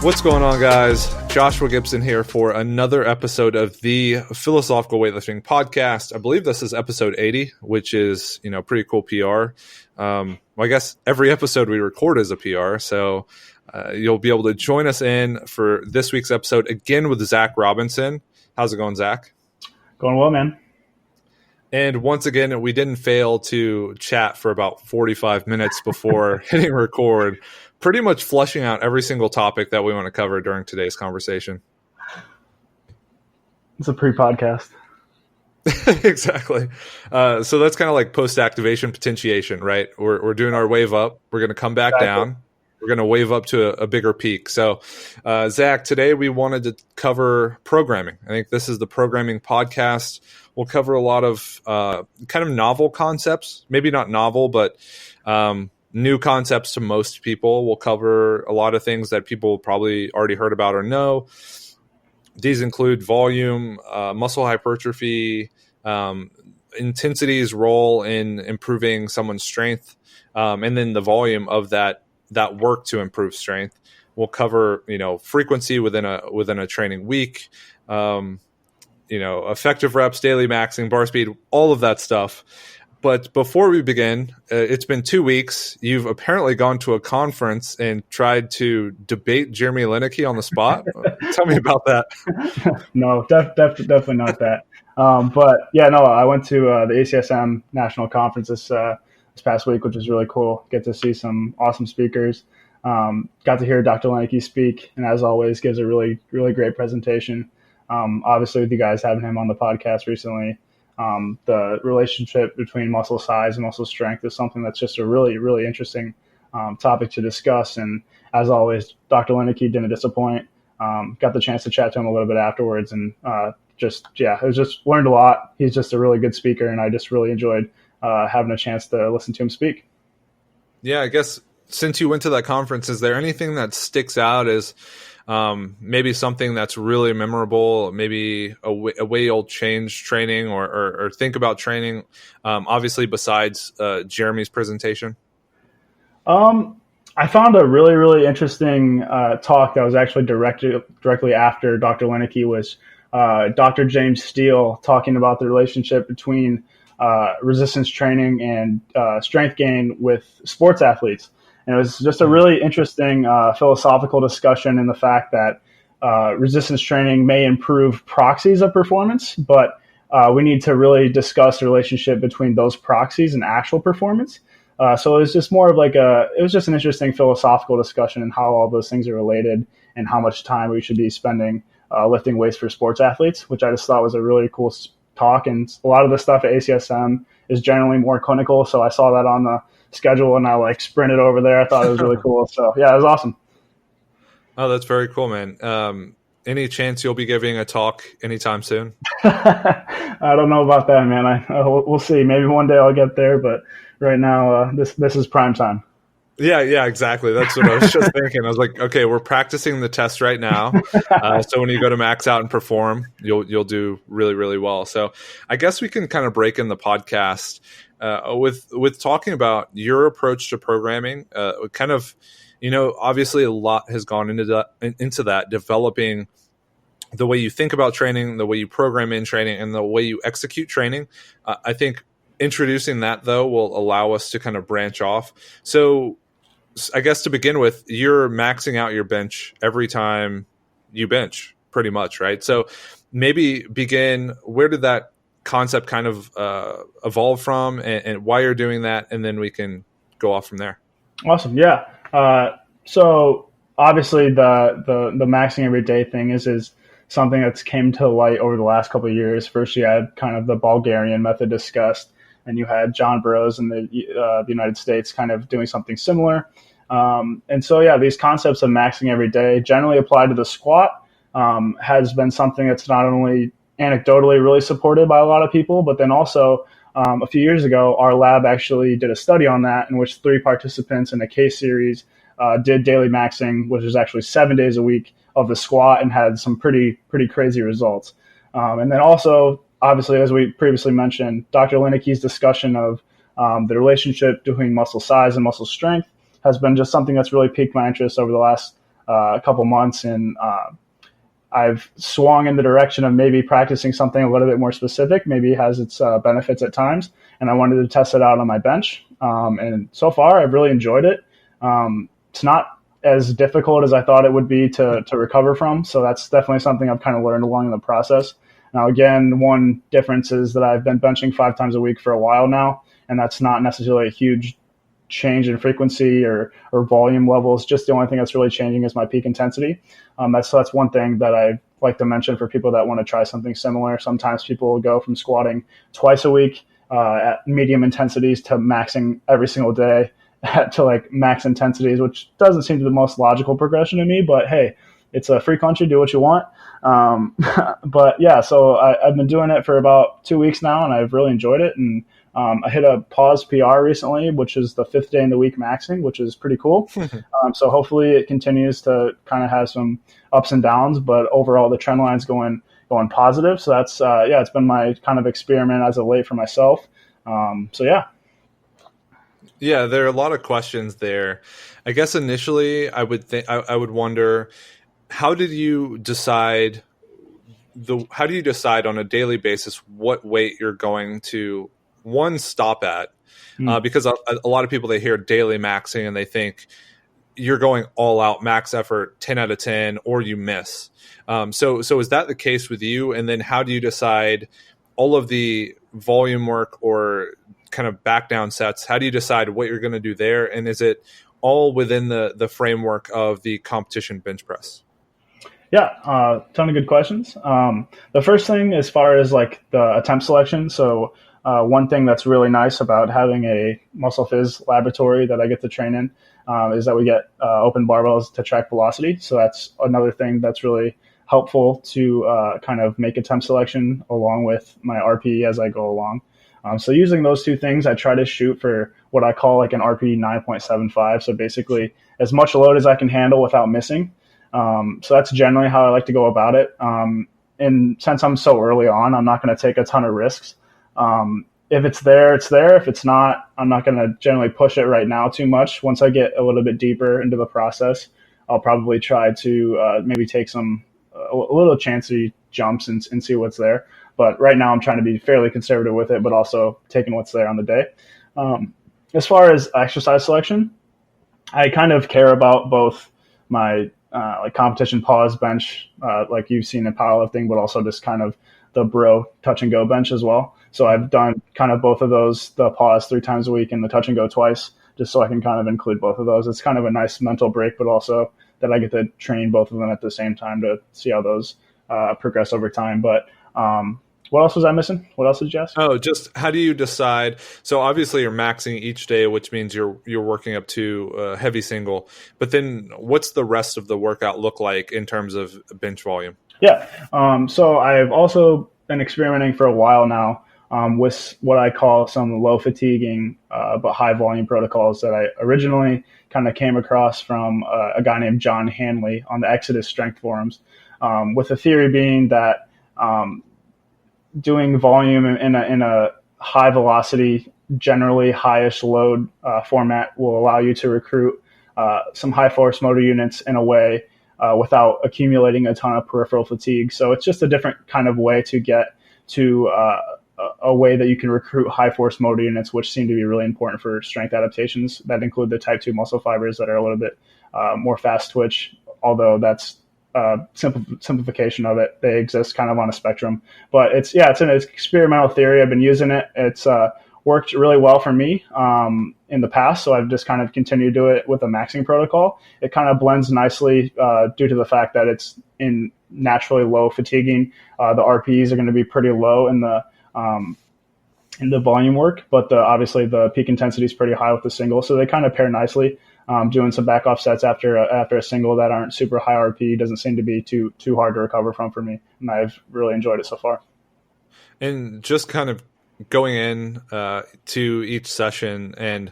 What's going on, guys? Joshua Gibson here for another episode of the Philosophical Weightlifting Podcast. I believe this is episode 80, which is, pretty cool PR. I guess every episode we record is a PR, so you'll be able to join us in for this week's episode again with Zac Robinson. How's it going, Zac? Going well, man. And once again, we didn't fail to chat for about 45 minutes before hitting record, pretty much flushing out every single topic that we want to cover during today's conversation. It's a pre-podcast. Exactly. So that's kind of like post-activation potentiation, right? We're doing our wave up. We're going to come back down. We're going to wave up to a bigger peak. So, Zac, today we wanted to cover programming. I think this is the programming podcast. We'll cover a lot of kind of novel concepts, maybe not novel, but new concepts to most people. We'll cover a lot of things that people probably already heard about or know. These include volume, muscle hypertrophy, intensity's role in improving someone's strength, and then the volume of that work to improve strength. We'll cover, frequency within a training week, effective reps, daily maxing, bar speed, all of that stuff. But before we begin, it's been 2 weeks. You've apparently gone to a conference and tried to debate Jeremy Lineker on the spot. Tell me about that. No, definitely not that. But yeah, no, I went to the ACSM National Conference this past week, which was really cool. Get to see some awesome speakers. Got to hear Dr. Lineker speak, and as always, gives a really, really great presentation. Obviously, with you guys having him on the podcast recently, the relationship between muscle size and muscle strength is something that's just a really, really interesting topic to discuss. And as always, Dr. Lineker didn't disappoint. Got the chance to chat to him a little bit afterwards, and it was just learned a lot. He's just a really good speaker, and I just really enjoyed having a chance to listen to him speak. Yeah, I guess since you went to that conference, is there anything that sticks out as maybe something that's really memorable, maybe a way you'll change training or think about training, obviously besides Jeremy's presentation? I found a really, really interesting talk that was actually directly after Dr. Lineker was Dr. James Steele talking about the relationship between resistance training and strength gain with sports athletes. And it was just a really interesting philosophical discussion in the fact that resistance training may improve proxies of performance, but we need to really discuss the relationship between those proxies and actual performance. So it was just more of it was just an interesting philosophical discussion and how all those things are related and how much time we should be spending lifting weights for sports athletes, which I just thought was a really cool talk. And a lot of the stuff at ACSM is generally more clinical. So I saw that on the schedule and I sprinted over there. I thought it was really cool. So yeah, it was awesome. Oh, that's very cool, man. Any chance you'll be giving a talk anytime soon? I don't know about that, man. We'll see. Maybe one day I'll get there, but right now this is prime time. Yeah, exactly. That's what I was just thinking. I was like, okay, we're practicing the test right now. So when you go to max out and perform, you'll do really, really well. So I guess we can kind of break in the podcast with talking about your approach to programming. Kind of, obviously a lot has gone into that, developing the way you think about training, the way you program in training, and the way you execute training. I think introducing that, though, will allow us to kind of branch off. So I guess to begin with, you're maxing out your bench every time you bench, pretty much, right? So maybe begin, where did that concept kind of evolve from and why you're doing that, and then we can go off from there. Awesome. Yeah. So obviously the maxing every day thing is something that's came to light over the last couple of years. First, you had kind of the Bulgarian method discussed, and you had John Burroughs in the United States kind of doing something similar. And so, yeah, these concepts of maxing every day generally applied to the squat has been something that's not only anecdotally really supported by a lot of people, but then also a few years ago, our lab actually did a study on that in which 3 participants in a case series did daily maxing, which is actually 7 days a week of the squat, and had some pretty crazy results. And then also, obviously, as we previously mentioned, Dr. Lineker's discussion of the relationship between muscle size and muscle strength has been just something that's really piqued my interest over the last a couple months, and I've swung in the direction of maybe practicing something a little bit more specific. Maybe it has its benefits at times, and I wanted to test it out on my bench. And so far, I've really enjoyed it. It's not as difficult as I thought it would be to recover from, so that's definitely something I've kind of learned along the process. Now, again, one difference is that I've been benching 5 times a week for a while now, and that's not necessarily a huge change in frequency or volume levels. Just the only thing that's really changing is my peak intensity. That's one thing that I like to mention for people that want to try something similar. Sometimes people will go from squatting twice a week at medium intensities to maxing every single day to like max intensities, which doesn't seem to be the most logical progression to me, but hey, it's a free country, do what you want. But yeah, so I've been doing it for about 2 weeks now, and I've really enjoyed it. And I hit a pause PR recently, which is the 5th day in the week maxing, which is pretty cool. So hopefully it continues to kind of have some ups and downs, but overall the trend line's going positive. So that's it's been my kind of experiment as of late for myself. So yeah. Yeah, there are a lot of questions there. I guess initially I would wonder, how do you decide on a daily basis what weight you're going to stop at? Because a lot of people, they hear daily maxing and they think you're going all out max effort, 10 out of 10, or you miss. So is that the case with you? And then how do you decide all of the volume work or kind of back down sets? How do you decide what you're going to do there? And is it all within the framework of the competition bench press? Yeah, ton of good questions. The first thing, as far as like the attempt selection, so one thing that's really nice about having a Muscle Phys laboratory that I get to train in is that we get open barbells to track velocity. So that's another thing that's really helpful to kind of make attempt selection along with my RPE as I go along. So using those two things, I try to shoot for what I call like an RPE 9.75. So basically as much load as I can handle without missing. So that's generally how I like to go about it. And since I'm so early on, I'm not going to take a ton of risks. If it's there, it's there. If it's not, I'm not going to generally push it right now too much. Once I get a little bit deeper into the process, I'll probably try to maybe take a little chancy jumps and see what's there. But right now I'm trying to be fairly conservative with it, but also taking what's there on the day. As far as exercise selection, I kind of care about both my like competition pause bench, like you've seen in powerlifting, but also just kind of the bro touch and go bench as well. So I've done kind of both of those, the pause 3 times a week and the touch and go twice, just so I can kind of include both of those. It's kind of a nice mental break, but also that I get to train both of them at the same time to see how those progress over time. But what else was I missing? What else did you ask? Oh, just how do you decide? So obviously you're maxing each day, which means you're working up to a heavy single. But then what's the rest of the workout look like in terms of bench volume? Yeah. So I've also been experimenting for a while now with what I call some low fatiguing but high volume protocols that I originally kind of came across from a guy named John Hanley on the Exodus Strength forums, with the theory being that doing volume in a high velocity, generally highish load format will allow you to recruit some high force motor units in a way without accumulating a ton of peripheral fatigue. So it's just a different kind of way to get to a way that you can recruit high force motor units, which seem to be really important for strength adaptations that include the type 2 muscle fibers that are a little bit more fast twitch, although that's simplification of it. They exist kind of on a spectrum, but it's an experimental theory. I've been using it. It's worked really well for me in the past, so I've just kind of continued to do it with a maxing protocol. It kind of blends nicely due to the fact that it's in naturally low fatiguing. The RPEs are going to be pretty low in the volume work, but obviously the peak intensity is pretty high with the single, so they kind of pair nicely. Doing some back off sets after a single that aren't super high RP doesn't seem to be too hard to recover from for me, and I've really enjoyed it so far. And just kind of going in to each session and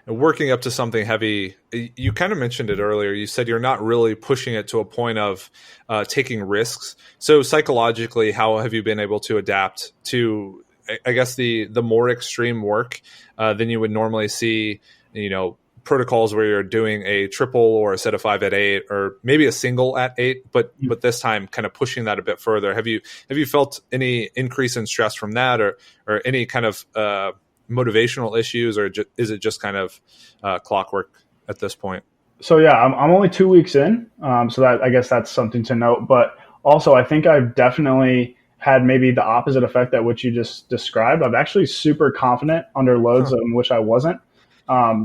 working up to something heavy, you kind of mentioned it earlier. You said you're not really pushing it to a point of taking risks. So psychologically, how have you been able to adapt to, I guess, the more extreme work than you would normally see, protocols where you're doing a triple or a set of 5 at 8, or maybe a single at 8, but this time kind of pushing that a bit further. Have you felt any increase in stress from that, or any kind of motivational issues, or is it just kind of clockwork at this point? So yeah, I'm only 2 weeks in, so that, I guess that's something to note. But also, I think I've definitely had maybe the opposite effect that what you just described. I'm actually super confident under loads in which I wasn't.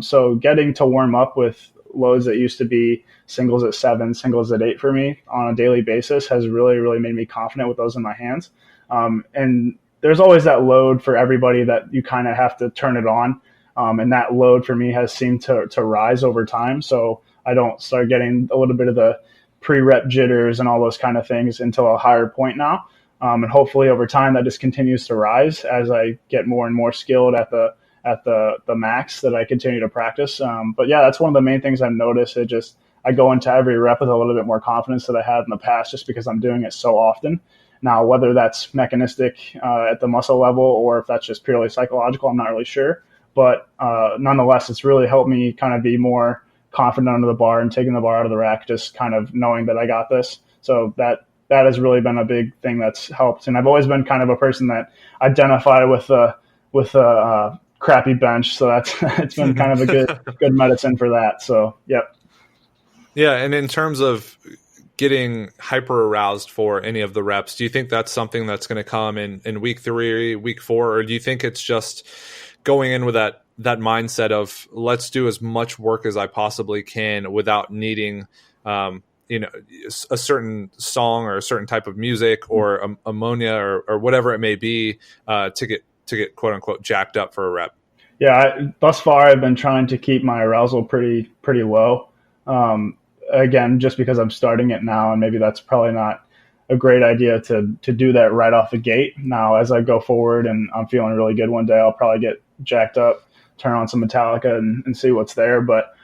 So getting to warm up with loads that used to be singles at 7, singles at 8 for me on a daily basis has really, really made me confident with those in my hands. And there's always that load for everybody that you kind of have to turn it on. And that load for me has seemed to rise over time. So I don't start getting a little bit of the pre-rep jitters and all those kind of things until a higher point now. And hopefully over time that just continues to rise as I get more and more skilled at the max that I continue to practice. But yeah, that's one of the main things I've noticed. I go into every rep with a little bit more confidence that I had in the past, just because I'm doing it so often. Now, whether that's mechanistic at the muscle level or if that's just purely psychological, I'm not really sure. But nonetheless, it's really helped me kind of be more confident under the bar and taking the bar out of the rack, just kind of knowing that I got this. So that has really been a big thing that's helped. And I've always been kind of a person that identify with a crappy bench. So it's been kind of a good medicine for that. So, yep. Yeah. And in terms of getting hyper aroused for any of the reps, do you think that's something that's going to come in week 3, week 4, or do you think it's just going in with that mindset of let's do as much work as I possibly can without needing, a certain song or a certain type of music or ammonia or whatever it may be to get quote unquote jacked up for a rep? Yeah, thus far I've been trying to keep my arousal pretty low. Again, just because I'm starting it now, and maybe that's probably not a great idea to do that right off the gate. Now, as I go forward and I'm feeling really good one day, I'll probably get jacked up, turn on some Metallica and see what's there. But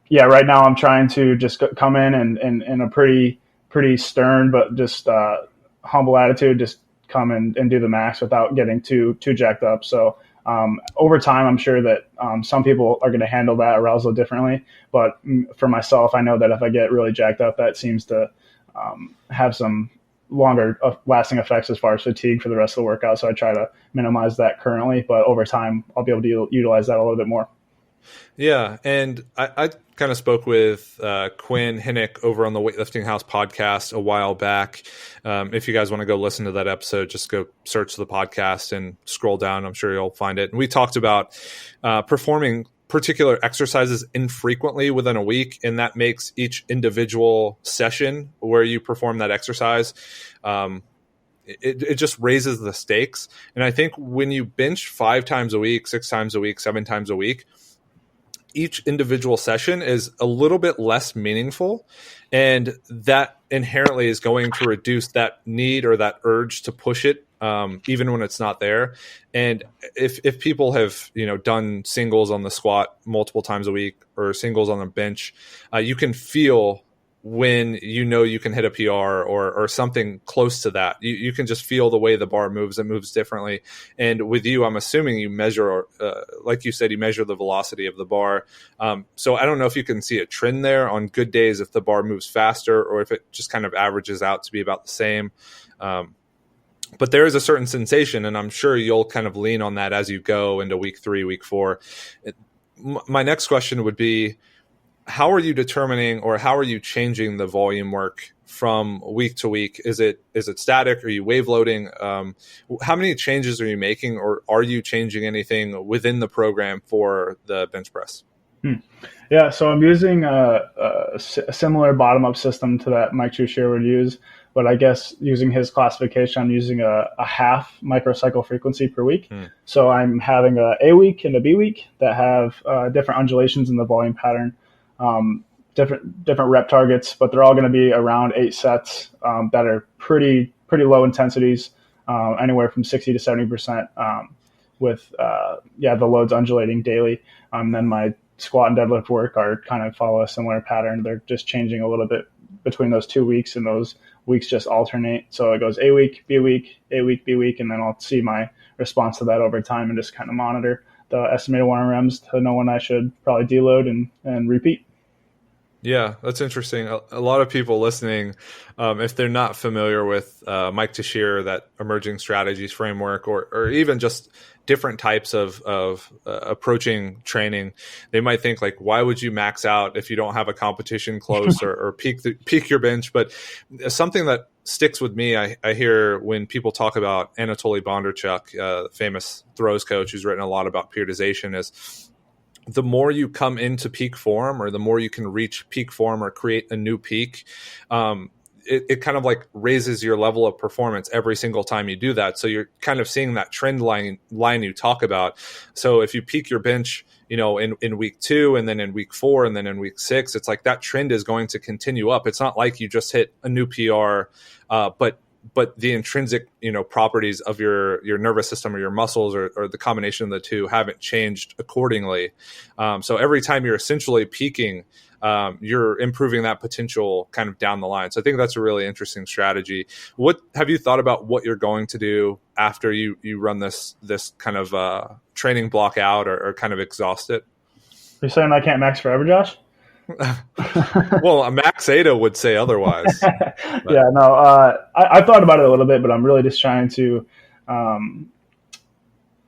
yeah, right now I'm trying to just come in and in a pretty stern but just humble attitude, just come and do the max without getting too jacked up. So over time, I'm sure that some people are going to handle that arousal differently. But for myself, I know that if I get really jacked up, that seems to have some longer lasting effects as far as fatigue for the rest of the workout. So I try to minimize that currently, but over time, I'll be able to utilize that a little bit more. Yeah. And I kind of spoke with Quinn Hinnick over on the Weightlifting House podcast a while back. If you guys want to go listen to that episode, just go search the podcast and scroll down. I'm sure you'll find it. And we talked about performing particular exercises infrequently within a week, and that makes each individual session where you perform that exercise, it just raises the stakes. And I think when you bench 5 times a week, 6 times a week, 7 times a week, each individual session is a little bit less meaningful, and that inherently is going to reduce that need or that urge to push it, even when it's not there. And if people have done singles on the squat multiple times a week or singles on the bench, you can feel when you can hit a PR or something close to that. You can just feel the way the bar moves. It moves differently. And with you, I'm assuming you measure, like you said, you measure the velocity of the bar. So I don't know if you can see a trend there on good days if the bar moves faster or if it just kind of averages out to be about the same. But there is a certain sensation, and I'm sure you'll kind of lean on that as you go into week 3, week 4. My next question would be, how are you determining or how are you changing the volume work from week to week? Is it static? Are you wave loading? How many changes are you making, or are you changing anything within the program for the bench press? Yeah, so I'm using a similar bottom-up system to that Mike Trushier would use, but I guess using his classification, I'm using a half microcycle frequency per week. So I'm having a week and a B week that have different undulations in the volume pattern. Different rep targets, but they're all going to be around 8 sets that are pretty low intensities, anywhere from 60 to 70%, with the loads undulating daily. Then my squat and deadlift work are kind of follow a similar pattern. They're just changing a little bit between those 2 weeks, and those weeks just alternate. So it goes A week, B week, A week, B week, and then I'll see my response to that over time and just kind of monitor. the estimated 1 RMs to know when I should probably deload and repeat. Yeah, that's interesting. A lot of people listening, if they're not familiar with Mike Teixeira, that emerging strategies framework, or even just different types of approaching training, they might think like, why would you max out if you don't have a competition close or peak your bench? But something that sticks with me, I hear when people talk about Anatoly Bondarchuk, the famous throws coach who's written a lot about periodization, is the more you come into peak form, or the more you can reach peak form or create a new peak, it kind of like raises your level of performance every single time you do that. So you're kind of seeing that trend line you talk about. So if you peak your bench, in week 2, and then in week 4, and then in week 6, it's like that trend is going to continue up. It's not like you just hit a new PR, but the intrinsic, properties of your nervous system or your muscles or the combination of the two haven't changed accordingly. So every time you're essentially peaking, you're improving that potential kind of down the line. So I think that's a really interesting strategy. What have you thought about what you're going to do after you run this kind of training block out or kind of exhaust it? You're saying I can't max forever, Josh? Well, a Max Ada would say otherwise. Yeah, no, I've thought about it a little bit, but I'm really just trying to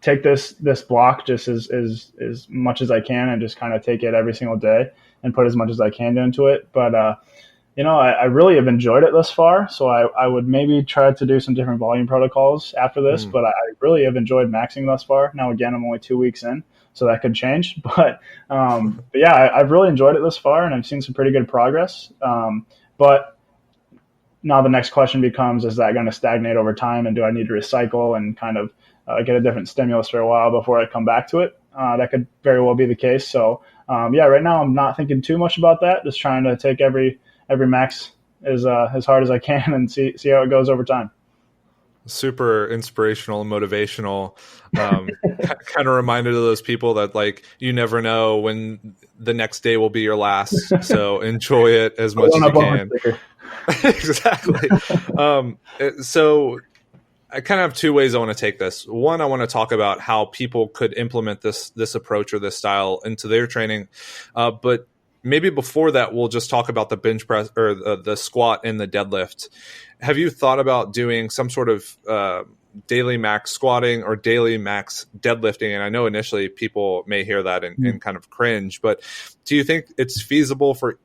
take this block just as much as I can, and just kind of take it every single day and put as much as I can into it. But I really have enjoyed it thus far, so I would maybe try to do some different volume protocols after this. But I really have enjoyed maxing thus far. Now, again, I'm only 2 weeks in, so that could change. But yeah, I've really enjoyed it thus far, and I've seen some pretty good progress. But now the next question becomes, is that going to stagnate over time, and do I need to recycle and kind of get a different stimulus for a while before I come back to it? That could very well be the case. So yeah, right now I'm not thinking too much about that. Just trying to take every max as hard as I can and see how it goes over time. Super inspirational and motivational. Kind of reminded of those people that, like, you never know when the next day will be your last, so enjoy it as much as you can. Exactly. So I kind of have 2 ways I want to take this. One, I want to talk about how people could implement this approach or this style into their training, but maybe before that, we'll just talk about the bench press or the squat and the deadlift. Have you thought about doing some sort of daily max squatting or daily max deadlifting? And I know initially people may hear that and kind of cringe, but do you think it's feasible for...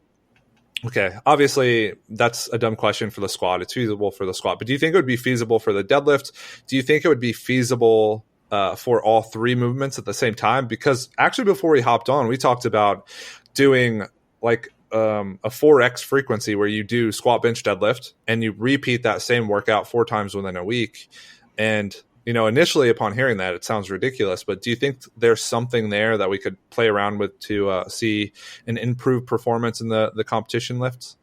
Okay, obviously that's a dumb question for the squat. It's feasible for the squat, but do you think it would be feasible for the deadlift? Do you think it would be feasible for all 3 movements at the same time? Because actually before we hopped on, we talked about doing like a 4x frequency where you do squat, bench, deadlift, and you repeat that same workout 4 times within a week. And, initially upon hearing that, it sounds ridiculous, but do you think there's something there that we could play around with to see an improved performance in the competition lifts?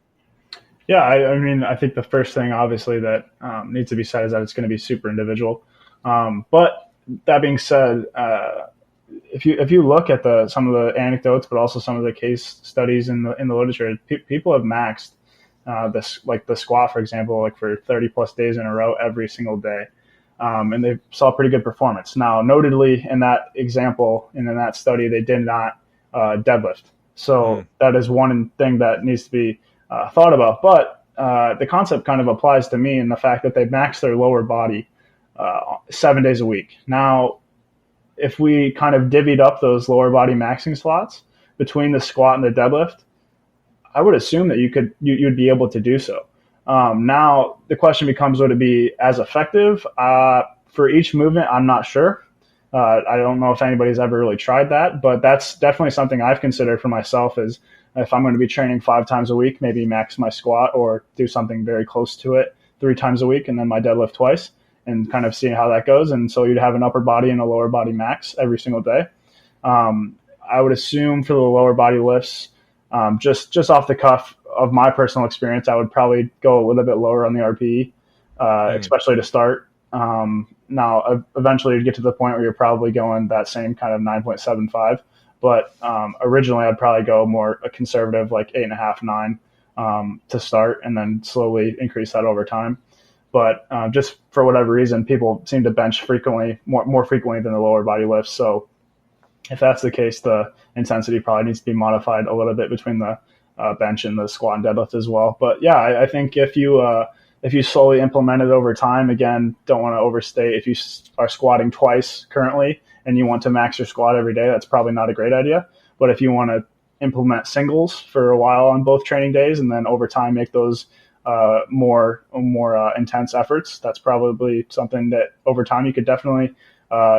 Yeah, I mean, I think the first thing obviously that needs to be said is that it's going to be super individual. But that being said, if you look at some of the anecdotes, but also some of the case studies in the literature, people have maxed the squat, for example, like for 30 plus days in a row every single day, and they saw pretty good performance. Now, notedly in that example and in that study, they did not deadlift. So that is one thing that needs to be thought about. But the concept kind of applies to me in the fact that they max their lower body 7 days a week. Now, if we kind of divvied up those lower body maxing slots between the squat and the deadlift, I would assume that you'd be able to do so. Now the question becomes, would it be as effective for each movement? I'm not sure. I don't know if anybody's ever really tried that, but that's definitely something I've considered for myself, is if I'm going to be training 5 times a week, maybe max my squat or do something very close to it 3 times a week, and then my deadlift twice, and kind of seeing how that goes. And so you'd have an upper body and a lower body max every single day. I would assume for the lower body lifts, just off the cuff of my personal experience, I would probably go a little bit lower on the RPE, especially to start. Now, eventually you'd get to the point where you're probably going that same kind of 9.75. But originally I'd probably go more a conservative, like 8.5, 9 to start, and then slowly increase that over time. But just for whatever reason, people seem to bench frequently, more frequently than the lower body lifts. So if that's the case, the intensity probably needs to be modified a little bit between the bench and the squat and deadlift as well. But yeah, I think if you slowly implement it over time, again, don't want to overstate. If you are squatting twice currently and you want to max your squat every day, that's probably not a great idea. But if you want to implement singles for a while on both training days and then over time make those more intense efforts, that's probably something that over time you could definitely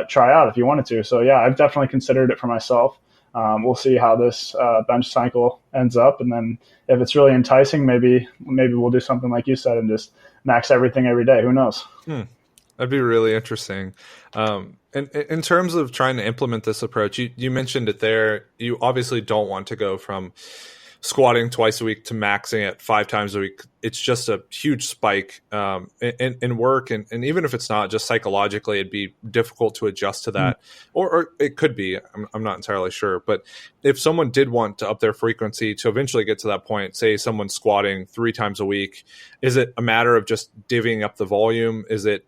try out if you wanted to. So yeah, I've definitely considered it for myself. We'll see how this bench cycle ends up, and then if it's really enticing, maybe we'll do something like you said and just max everything every day. Who knows? That'd be really interesting. And in terms of trying to implement this approach, you mentioned it there. You obviously don't want to go from squatting twice a week to maxing it 5 times a week. It's just a huge spike in work. And even if it's not, just psychologically, it'd be difficult to adjust to that. Or it could be, I'm not entirely sure. But if someone did want to up their frequency to eventually get to that point, say someone's squatting 3 times a week, is it a matter of just divvying up the volume? Is it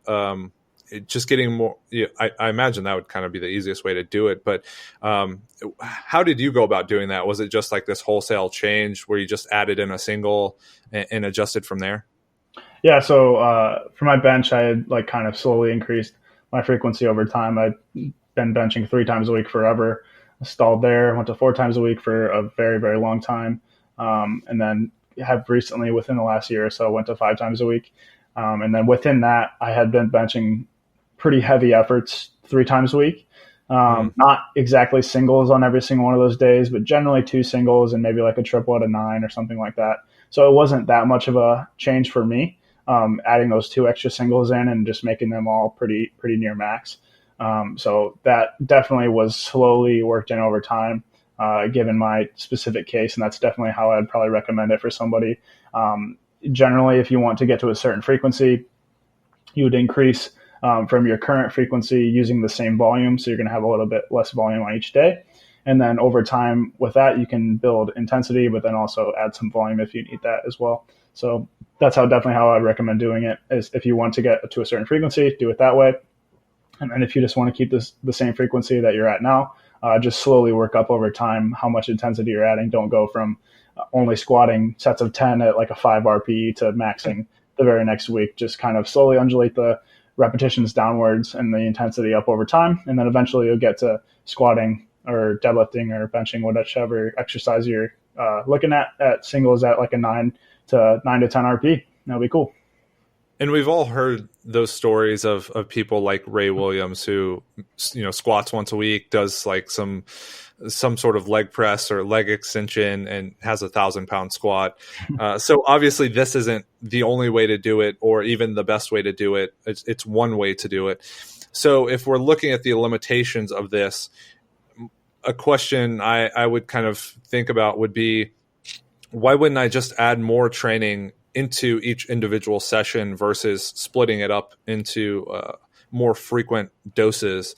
just getting more? I imagine that would kind of be the easiest way to do it. But how did you go about doing that? Was it just like this wholesale change where you just added in a single and adjusted from there? Yeah. So for my bench, I had like kind of slowly increased my frequency over time. I've been benching 3 times a week forever. I stalled there. Went to 4 times a week for a very, very long time, and then have recently, within the last year or so, went to 5 times a week. And then within that, I had been benching pretty heavy efforts 3 times a week. Not exactly singles on every single one of those days, but generally 2 singles and maybe like a triple at a 9 or something like that. So it wasn't that much of a change for me, adding those 2 extra singles in and just making them all pretty near max. So that definitely was slowly worked in over time, given my specific case. And that's definitely how I'd probably recommend it for somebody. Generally, if you want to get to a certain frequency, you would increase from your current frequency using the same volume. So you're going to have a little bit less volume on each day. And then over time with that, you can build intensity, but then also add some volume if you need that as well. So that's definitely how I'd recommend doing it, is if you want to get to a certain frequency, do it that way. And then if you just want to keep the same frequency that you're at now, just slowly work up over time how much intensity you're adding. Don't go from only squatting sets of 10 at like a 5 RPE to maxing the very next week. Just kind of slowly undulate the repetitions downwards and the intensity up over time. And then eventually you'll get to squatting or deadlifting or benching, whichever exercise you're looking at singles at like a 9 to 10 RP. That'll be cool. And we've all heard those stories of people like Ray Williams, who, squats once a week, does like some sort of leg press or leg extension and has 1,000-pound squat. So obviously this isn't the only way to do it or even the best way to do it. It's one way to do it. So if we're looking at the limitations of this, a question I would kind of think about would be, why wouldn't I just add more training into each individual session versus splitting it up into more frequent doses?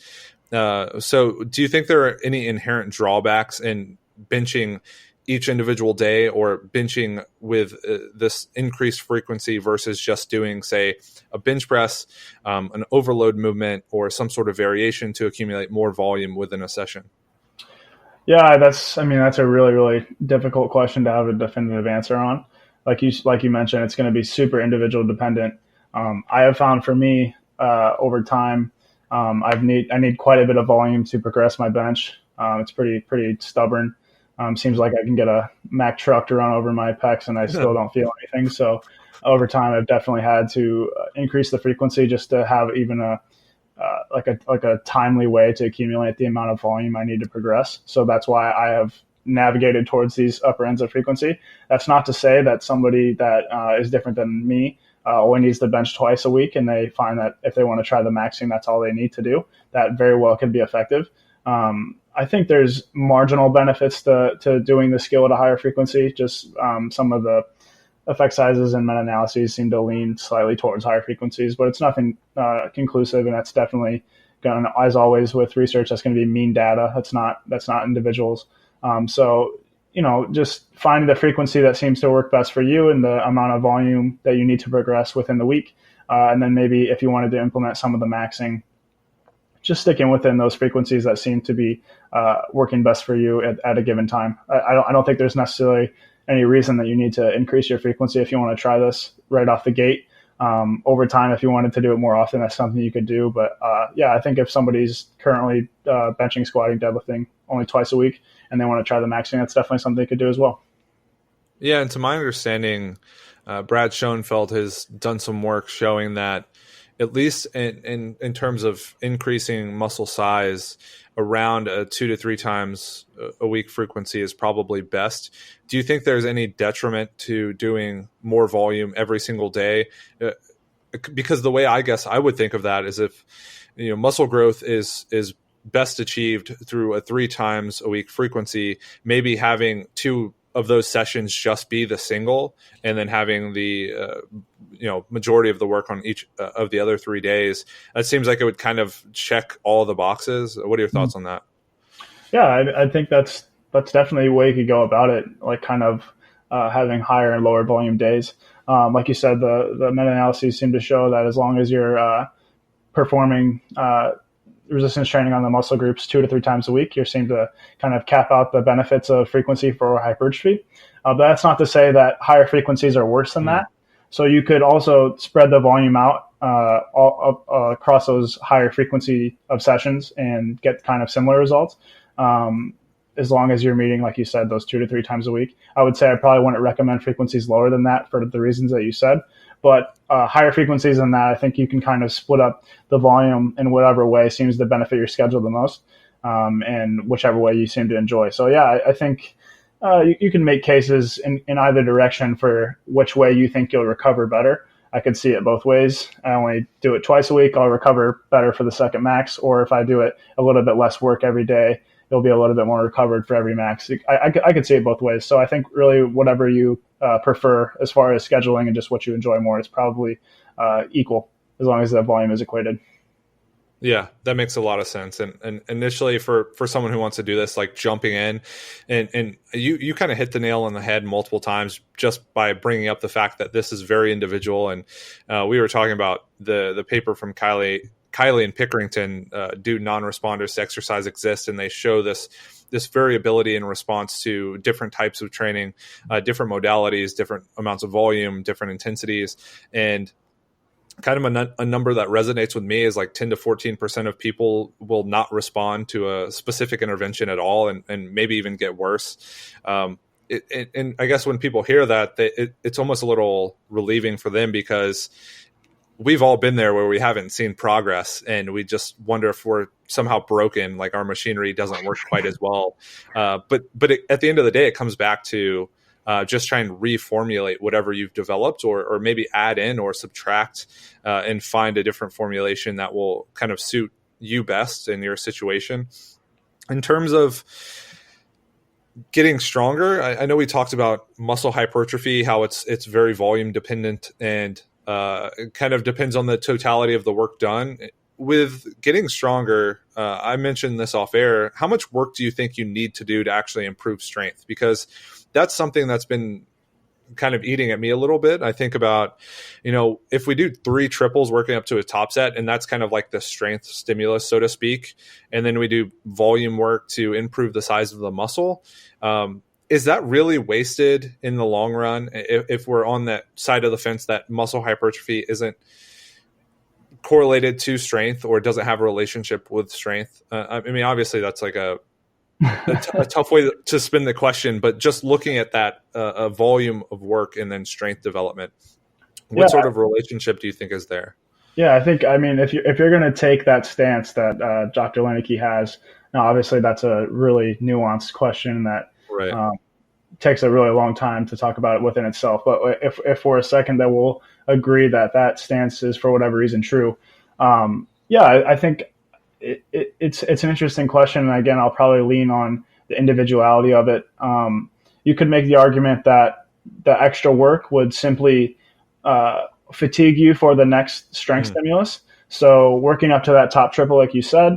So do you think there are any inherent drawbacks in benching each individual day or benching with this increased frequency versus just doing, say, a bench press, an overload movement, or some sort of variation to accumulate more volume within a session? Yeah, that's a really, really difficult question to have a definitive answer on. Like you mentioned, it's going to be super individual dependent. I have found for me over time, I need quite a bit of volume to progress my bench. It's pretty stubborn. Seems like I can get a Mack truck to run over my pecs and I still don't feel anything. So over time, I've definitely had to increase the frequency just to have even a timely way to accumulate the amount of volume I need to progress. So that's why I have navigated towards these upper ends of frequency. That's not to say that somebody that is different than me only needs to bench twice a week and they find that if they want to try the maxing, that's all they need to do. That very well could be effective. I think there's marginal benefits to doing the skill at a higher frequency. Just some of the effect sizes and meta-analyses seem to lean slightly towards higher frequencies, but it's nothing conclusive, and that's definitely going to, as always with research, that's going to be mean data. That's not individuals. So, just finding the frequency that seems to work best for you and the amount of volume that you need to progress within the week. And then maybe if you wanted to implement some of the maxing, just sticking within those frequencies that seem to be working best for you at a given time. I don't think there's necessarily any reason that you need to increase your frequency if you want to try this right off the gate. Over time, if you wanted to do it more often, that's something you could do. But I think if somebody's currently benching, squatting, deadlifting only twice a week and they want to try the maxing, that's definitely something they could do as well. Yeah, and to my understanding, Brad Schoenfeld has done some work showing that at least in terms of increasing muscle size, around a 2 to 3 times a week frequency is probably best. Do you think there's any detriment to doing more volume every single day? Because the way I guess I would think of that is if muscle growth is best achieved through a 3 times a week frequency, maybe having 2 of those sessions just be the single, and then having the majority of the work on each of the other 3 days. That seems like it would kind of check all the boxes. What are your thoughts on that? Yeah, I think that's definitely a way you could go about it, like kind of having higher and lower volume days. Like you said, the meta-analyses seem to show that as long as you're performing resistance training on the muscle groups 2 to 3 times a week, you seem to kind of cap out the benefits of frequency for hypertrophy. But that's not to say that higher frequencies are worse than that. So you could also spread the volume out across those higher frequency of sessions and get kind of similar results. As long as you're meeting, like you said, those 2 to 3 times a week. I would say I probably wouldn't recommend frequencies lower than that for the reasons that you said. But higher frequencies than that, I think you can kind of split up the volume in whatever way seems to benefit your schedule the most, and whichever way you seem to enjoy. So yeah, I think you can make cases in either direction for which way you think you'll recover better. I could see it both ways. I only do it twice a week, I'll recover better for the second max. Or if I do it a little bit less work every day, you'll be a little bit more recovered for every max. I could see it both ways. So I think really whatever you prefer as far as scheduling and just what you enjoy more is probably equal, as long as the volume is equated. Yeah, that makes a lot of sense. And initially for someone who wants to do this, like jumping in, and you kind of hit the nail on the head multiple times just by bringing up the fact that this is very individual. And we were talking about the paper from Kylie and Pickerington, do non-responders to exercise exist? And they show this variability in response to different types of training, different modalities, different amounts of volume, different intensities. And kind of a number that resonates with me is like 10 to 14% of people will not respond to a specific intervention at all, and maybe even get worse. And I guess when people hear that, it's almost a little relieving for them, because we've all been there where we haven't seen progress and we just wonder if we're somehow broken, like our machinery doesn't work quite as well. But at the end of the day, it comes back to just try and reformulate whatever you've developed, or maybe add in or subtract and find a different formulation that will kind of suit you best in your situation. In terms of getting stronger, I know we talked about muscle hypertrophy, how it's very volume dependent, and it kind of depends on the totality of the work done. With getting stronger, I mentioned this off air, how much work do you think you need to do to actually improve strength? Because that's something that's been kind of eating at me a little bit. I think about, if we do 3 triples working up to a top set, and that's kind of like the strength stimulus, so to speak, and then we do volume work to improve the size of the muscle, is that really wasted in the long run if we're on that side of the fence that muscle hypertrophy isn't correlated to strength or doesn't have a relationship with strength? I mean, obviously that's like a tough way to spin the question, but just looking at that a volume of work and then strength development, what sort of relationship do you think is there? Yeah, I think, if you're going to take that stance that Dr. Lenicky has, now obviously that's a really nuanced question that takes a really long time to talk about it within itself. But if for a second that we'll agree that stance is for whatever reason true, I think it's an interesting question. And again, I'll probably lean on the individuality of it. You could make the argument that the extra work would simply fatigue you for the next strength stimulus. So working up to that top triple, like you said,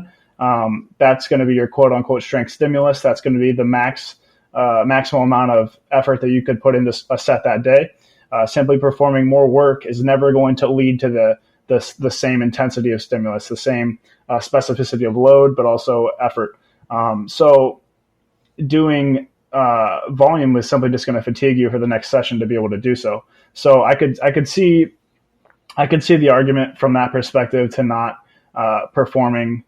that's going to be your quote unquote strength stimulus. That's going to be the maximum amount of effort that you could put into a set that day. Simply performing more work is never going to lead to the same intensity of stimulus, the same specificity of load, but also effort. So doing volume was simply just going to fatigue you for the next session to be able to do so. So I could see the argument from that perspective to not performing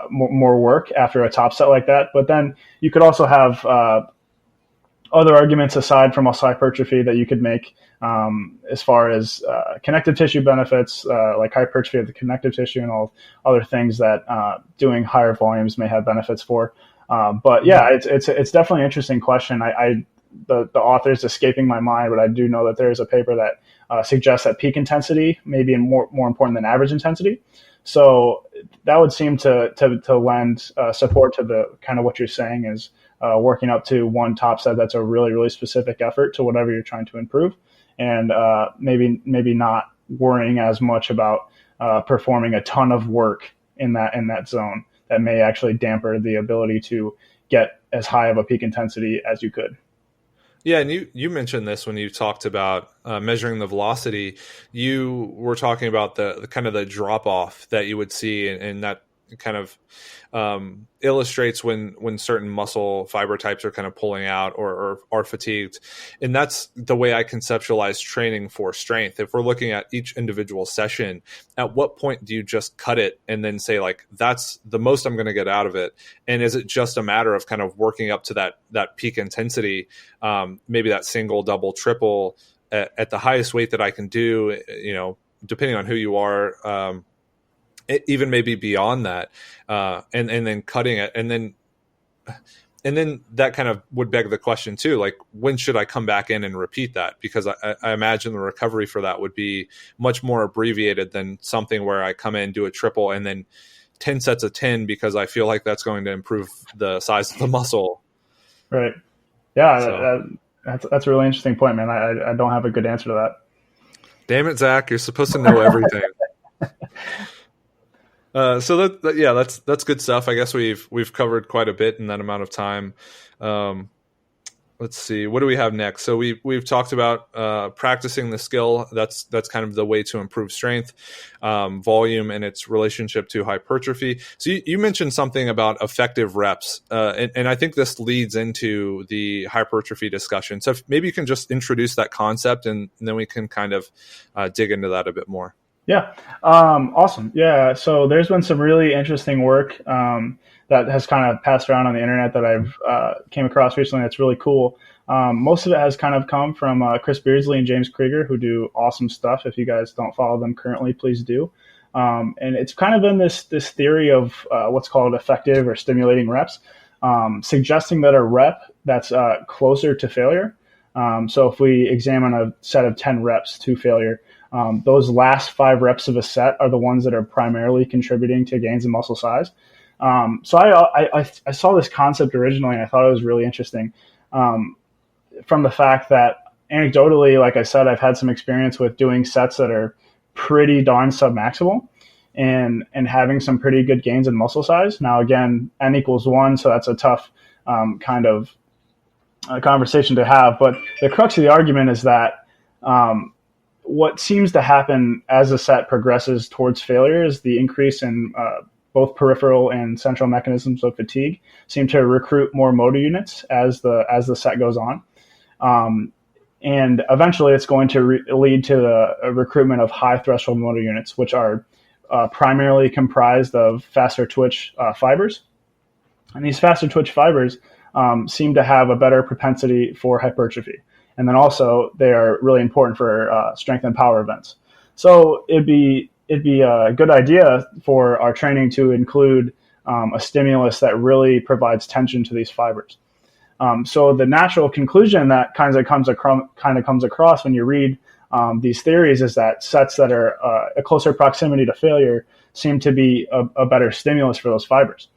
more work after a top set like that. But then you could also have other arguments aside from muscle hypertrophy that you could make as far as connective tissue benefits, like hypertrophy of the connective tissue and all other things that doing higher volumes may have benefits for. But yeah, it's definitely an interesting question. The author is escaping my mind, but I do know that there is a paper that suggests that peak intensity may be more important than average intensity. So that would seem to lend support to the kind of what you're saying is working up to one top set that's a really, really specific effort to whatever you're trying to improve, and maybe not worrying as much about performing a ton of work in that zone that may actually damper the ability to get as high of a peak intensity as you could. Yeah, and you mentioned this when you talked about measuring the velocity. You were talking about the kind of the drop off that you would see, and that kind of illustrates when certain muscle fiber types are kind of pulling out or are fatigued. And that's the way I conceptualize training for strength. If we're looking at each individual session, at what point do you just cut it and then say, like, that's the most I'm going to get out of it? And is it just a matter of kind of working up to that peak intensity, maybe that single, double, triple at the highest weight that I can do, depending on who you are, even maybe beyond that, and then cutting it, and then that kind of would beg the question too, like, when should I come back in and repeat that? Because I imagine the recovery for that would be much more abbreviated than something where I come in, do a triple, and then 10 sets of 10 because I feel like that's going to improve the size of the muscle. Right. Yeah. So, that's a really interesting point, man. I don't have a good answer to that. Damn it, Zach! You're supposed to know everything. So that's good stuff. I guess we've covered quite a bit in that amount of time. Let's see, what do we have next? So we've talked about practicing the skill. That's kind of the way to improve strength, volume, and its relationship to hypertrophy. So you mentioned something about effective reps, and I think this leads into the hypertrophy discussion. So maybe you can just introduce that concept, and then we can kind of dig into that a bit more. Yeah. Awesome. Yeah. So there's been some really interesting work that has kind of passed around on the internet that I've came across recently. That's really cool. Most of it has kind of come from Chris Beardsley and James Krieger, who do awesome stuff. If you guys don't follow them currently, please do. And it's kind of been this theory of what's called effective or stimulating reps, suggesting that a rep that's closer to failure. So if we examine a set of 10 reps to failure, those last 5 reps of a set are the ones that are primarily contributing to gains in muscle size. So I saw this concept originally, and I thought it was really interesting from the fact that anecdotally, like I said, I've had some experience with doing sets that are pretty darn submaximal and having some pretty good gains in muscle size. Now, again, n equals 1, so that's a tough kind of conversation to have. But the crux of the argument is that what seems to happen as a set progresses towards failure is the increase in both peripheral and central mechanisms of fatigue seem to recruit more motor units as the set goes on. And eventually it's going to lead to the recruitment of high threshold motor units, which are primarily comprised of faster twitch fibers. And these faster twitch fibers seem to have a better propensity for hypertrophy. And then also they are really important for strength and power events. So it'd be a good idea for our training to include a stimulus that really provides tension to these fibers. So the natural conclusion that kind of comes across when you read these theories is that sets that are a closer proximity to failure seem to be a better stimulus for those fibers.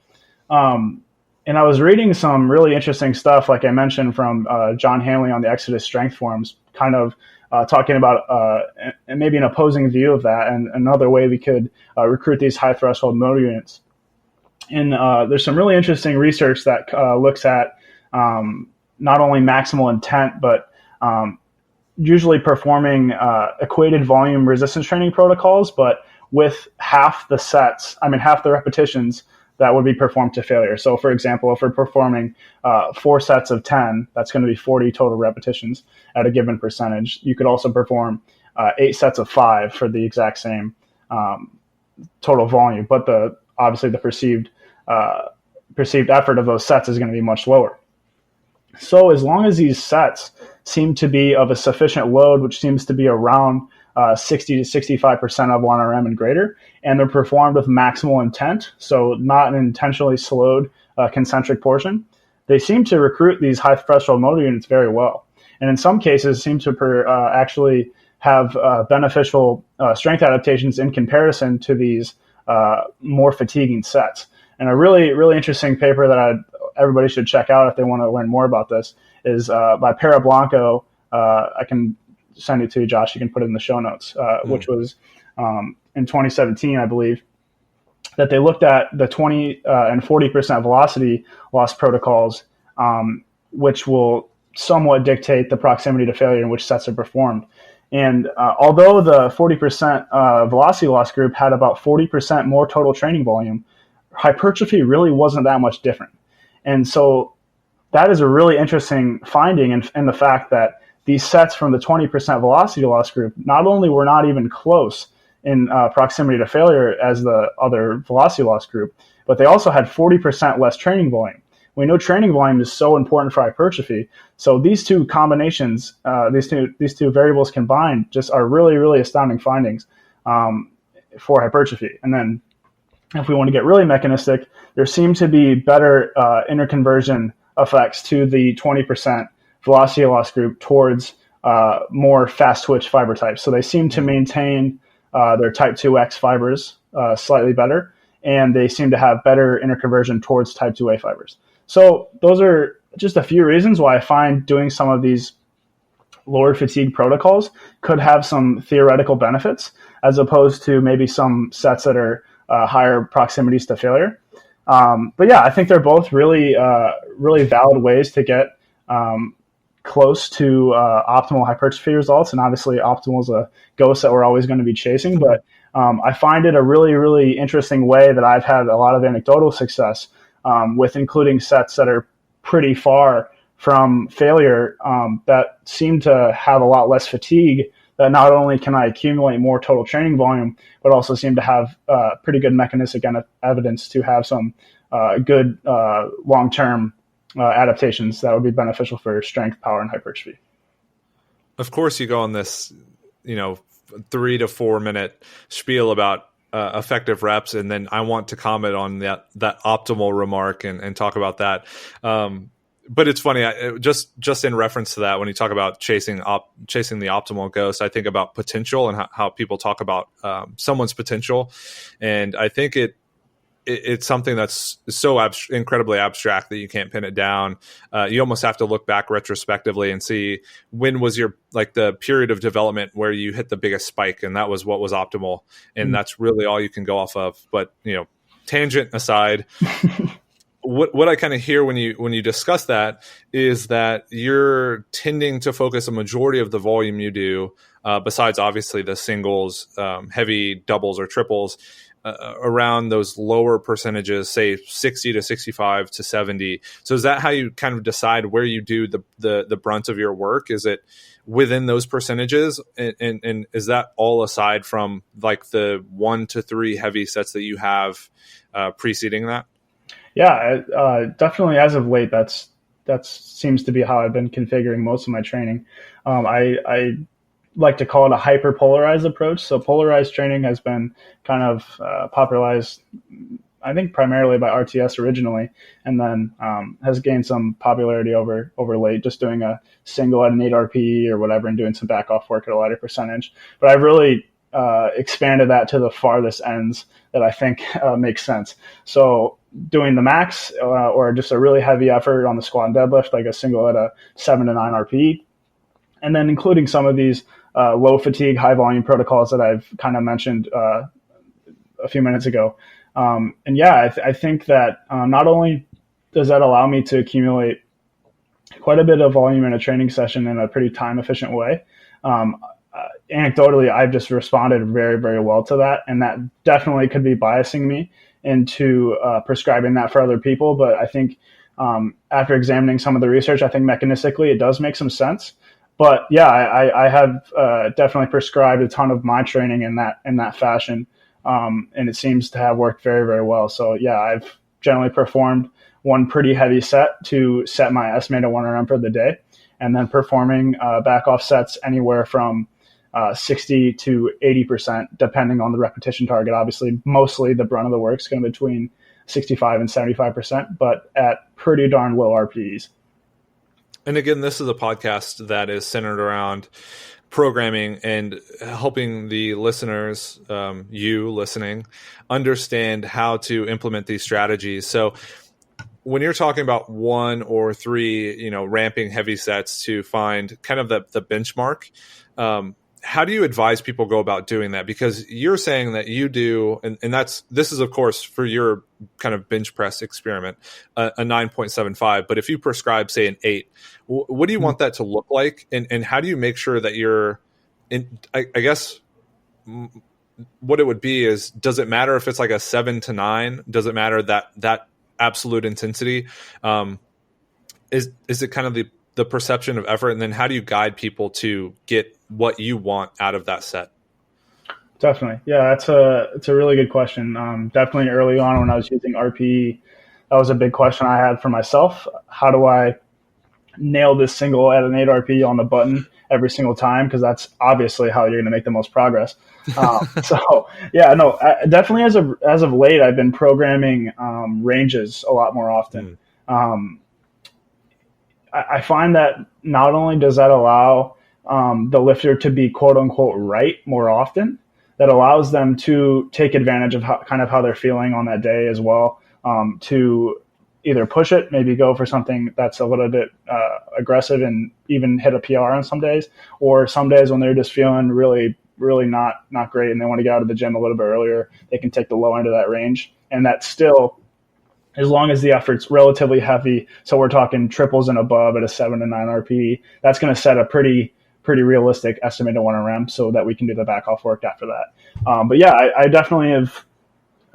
And I was reading some really interesting stuff, like I mentioned, from John Hanley on the Exodus Strength Forums, kind of talking about maybe an opposing view of that and another way we could recruit these high threshold motor units. And there's some really interesting research that looks at not only maximal intent, but usually performing equated volume resistance training protocols, but with half the repetitions that would be performed to failure. So for example, if we're performing 4 sets of 10, that's going to be 40 total repetitions at a given percentage. You could also perform 8 sets of 5 for the exact same total volume, but obviously the perceived effort of those sets is going to be much lower. So as long as these sets seem to be of a sufficient load, which seems to be around 60 to 65% of 1RM and greater, and they're performed with maximal intent, so not an intentionally slowed concentric portion, they seem to recruit these high threshold motor units very well. And in some cases seem to actually have beneficial strength adaptations in comparison to these more fatiguing sets. And a really, really interesting paper that everybody should check out if they want to learn more about this is by Parablanco. I can send it to you, Josh. You can put it in the show notes, which was in 2017, I believe, that they looked at the 20 and 40% velocity loss protocols, which will somewhat dictate the proximity to failure in which sets are performed. And although the 40% velocity loss group had about 40% more total training volume, hypertrophy really wasn't that much different. And so that is a really interesting finding in the fact that these sets from the 20% velocity loss group not only were not even close in proximity to failure as the other velocity loss group, but they also had 40% less training volume. We know training volume is so important for hypertrophy. So these two combinations, these two variables combined, just are really, really astounding findings for hypertrophy. And then if we want to get really mechanistic, there seem to be better interconversion effects to the 20% velocity loss group towards more fast twitch fiber types. So they seem to maintain their type 2X fibers slightly better, and they seem to have better interconversion towards type 2A fibers. So those are just a few reasons why I find doing some of these lower fatigue protocols could have some theoretical benefits as opposed to maybe some sets that are higher proximities to failure. But yeah, I think they're both really, really valid ways to get close to optimal hypertrophy results. And obviously optimal is a ghost that we're always going to be chasing. But I find it a really, really interesting way that I've had a lot of anecdotal success with including sets that are pretty far from failure that seem to have a lot less fatigue, that not only can I accumulate more total training volume, but also seem to have pretty good mechanistic evidence to have some good long-term adaptations that would be beneficial for strength, power, and hypertrophy. Of course, you go on this, 3 to 4 minute spiel about effective reps, and then I want to comment on that optimal remark and talk about that. But it's funny, just in reference to that, when you talk about chasing the optimal ghost, I think about potential and how people talk about someone's potential, and I think it's something that's so incredibly abstract that you can't pin it down. You almost have to look back retrospectively and see when was the period of development where you hit the biggest spike, and that was what was optimal, and that's really all you can go off of. But tangent aside. What I kind of hear when you discuss that is that you're tending to focus a majority of the volume you do, besides obviously the singles, heavy doubles or triples, around those lower percentages, say 60 to 65 to 70. So is that how you kind of decide where you do the brunt of your work? Is it within those percentages, and is that all aside from like the 1 to 3 heavy sets that you have preceding that? Yeah, definitely. As of late, that seems to be how I've been configuring most of my training. I like to call it a hyper-polarized approach. So polarized training has been kind of popularized, I think, primarily by RTS originally, and then has gained some popularity over late, just doing a single at an 8 RPE or whatever and doing some back-off work at a lighter percentage. But I've really expanded that to the farthest ends that I think makes sense. So doing the max or just a really heavy effort on the squat and deadlift, like a single at a 7 to 9 RPE, and then including some of these low fatigue, high volume protocols that I've kind of mentioned a few minutes ago. And yeah, I think that not only does that allow me to accumulate quite a bit of volume in a training session in a pretty time efficient way, anecdotally, I've just responded very, very well to that. And that definitely could be biasing me into prescribing that for other people. But I think after examining some of the research, I think mechanistically it does make some sense. But yeah, I have definitely prescribed a ton of my training in that fashion. And it seems to have worked very, very well. So yeah, I've generally performed one pretty heavy set to set my estimated 1RM for the day, and then performing back off sets anywhere from 60 to 80%, depending on the repetition target. Obviously, mostly the brunt of the work is going to be between 65 and 75%, but at pretty darn low RPEs. And again, this is a podcast that is centered around programming and helping the listeners, you listening, understand how to implement these strategies. So when you're talking about 1 or 3, ramping heavy sets to find kind of the benchmark, how do you advise people go about doing that? Because you're saying that you do, and this is of course for your kind of bench press experiment, a 9.75. But if you prescribe, say, an 8, what do you want that to look like? And how do you make sure that you're I guess what it would be is, does it matter if it's like a 7 to 9? Does it matter that absolute intensity? Is it kind of the perception of effort? And then how do you guide people to get what you want out of that set? Definitely. Yeah, it's a really good question. Definitely early on when I was using RPE, that was a big question I had for myself. How do I nail this single at an 8 RPE on the button every single time? Because that's obviously how you're going to make the most progress. So yeah, no, definitely as of late, I've been programming ranges a lot more often. I find that not only does that allow the lifter to be quote unquote right more often, that allows them to take advantage of how they're feeling on that day as well, to either push it, maybe go for something that's a little bit aggressive and even hit a PR on some days, or some days when they're just feeling really, really not great and they want to get out of the gym a little bit earlier, they can take the low end of that range. And that's still, as long as the effort's relatively heavy, so we're talking triples and above at a 7 to 9 RPE, that's going to set a pretty realistic estimated 1RM so that we can do the back off work after that. But yeah, I definitely have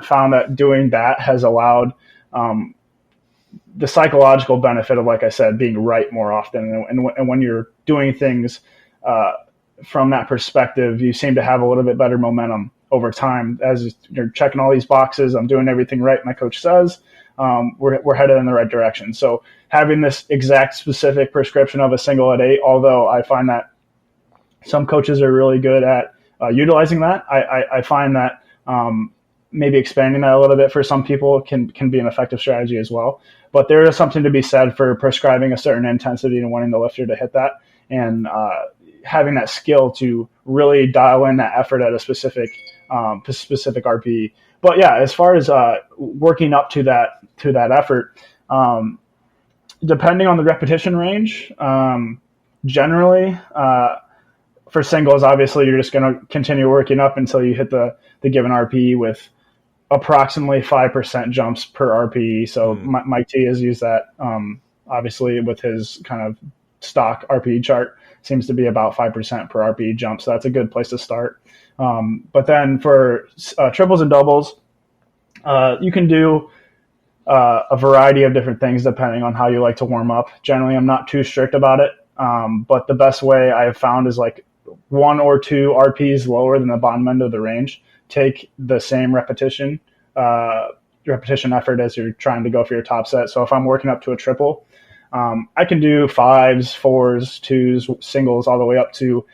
found that doing that has allowed the psychological benefit of, like I said, being right more often. And when you're doing things from that perspective, you seem to have a little bit better momentum over time as you're checking all these boxes. I'm doing everything right, my coach says. We're headed in the right direction. So having this exact specific prescription of a single at 8, although I find that some coaches are really good at utilizing that, I find that maybe expanding that a little bit for some people can be an effective strategy as well. But there is something to be said for prescribing a certain intensity and wanting the lifter to hit that, and having that skill to really dial in that effort at a specific RPE. But yeah, as far as working up to that effort, depending on the repetition range, generally for singles, obviously you're just going to continue working up until you hit the given RPE with approximately 5% jumps per RPE. So Mike T has used that, obviously, with his kind of stock RPE chart. Seems to be about 5% per RPE jump. So that's a good place to start. But then for triples and doubles, you can do a variety of different things depending on how you like to warm up. Generally, I'm not too strict about it. But the best way I have found is like 1 or 2 RPs lower than the bottom end of the range. Take the same repetition effort as you're trying to go for your top set. So if I'm working up to a triple, I can do 5s, 4s, 2s, singles, all the way up to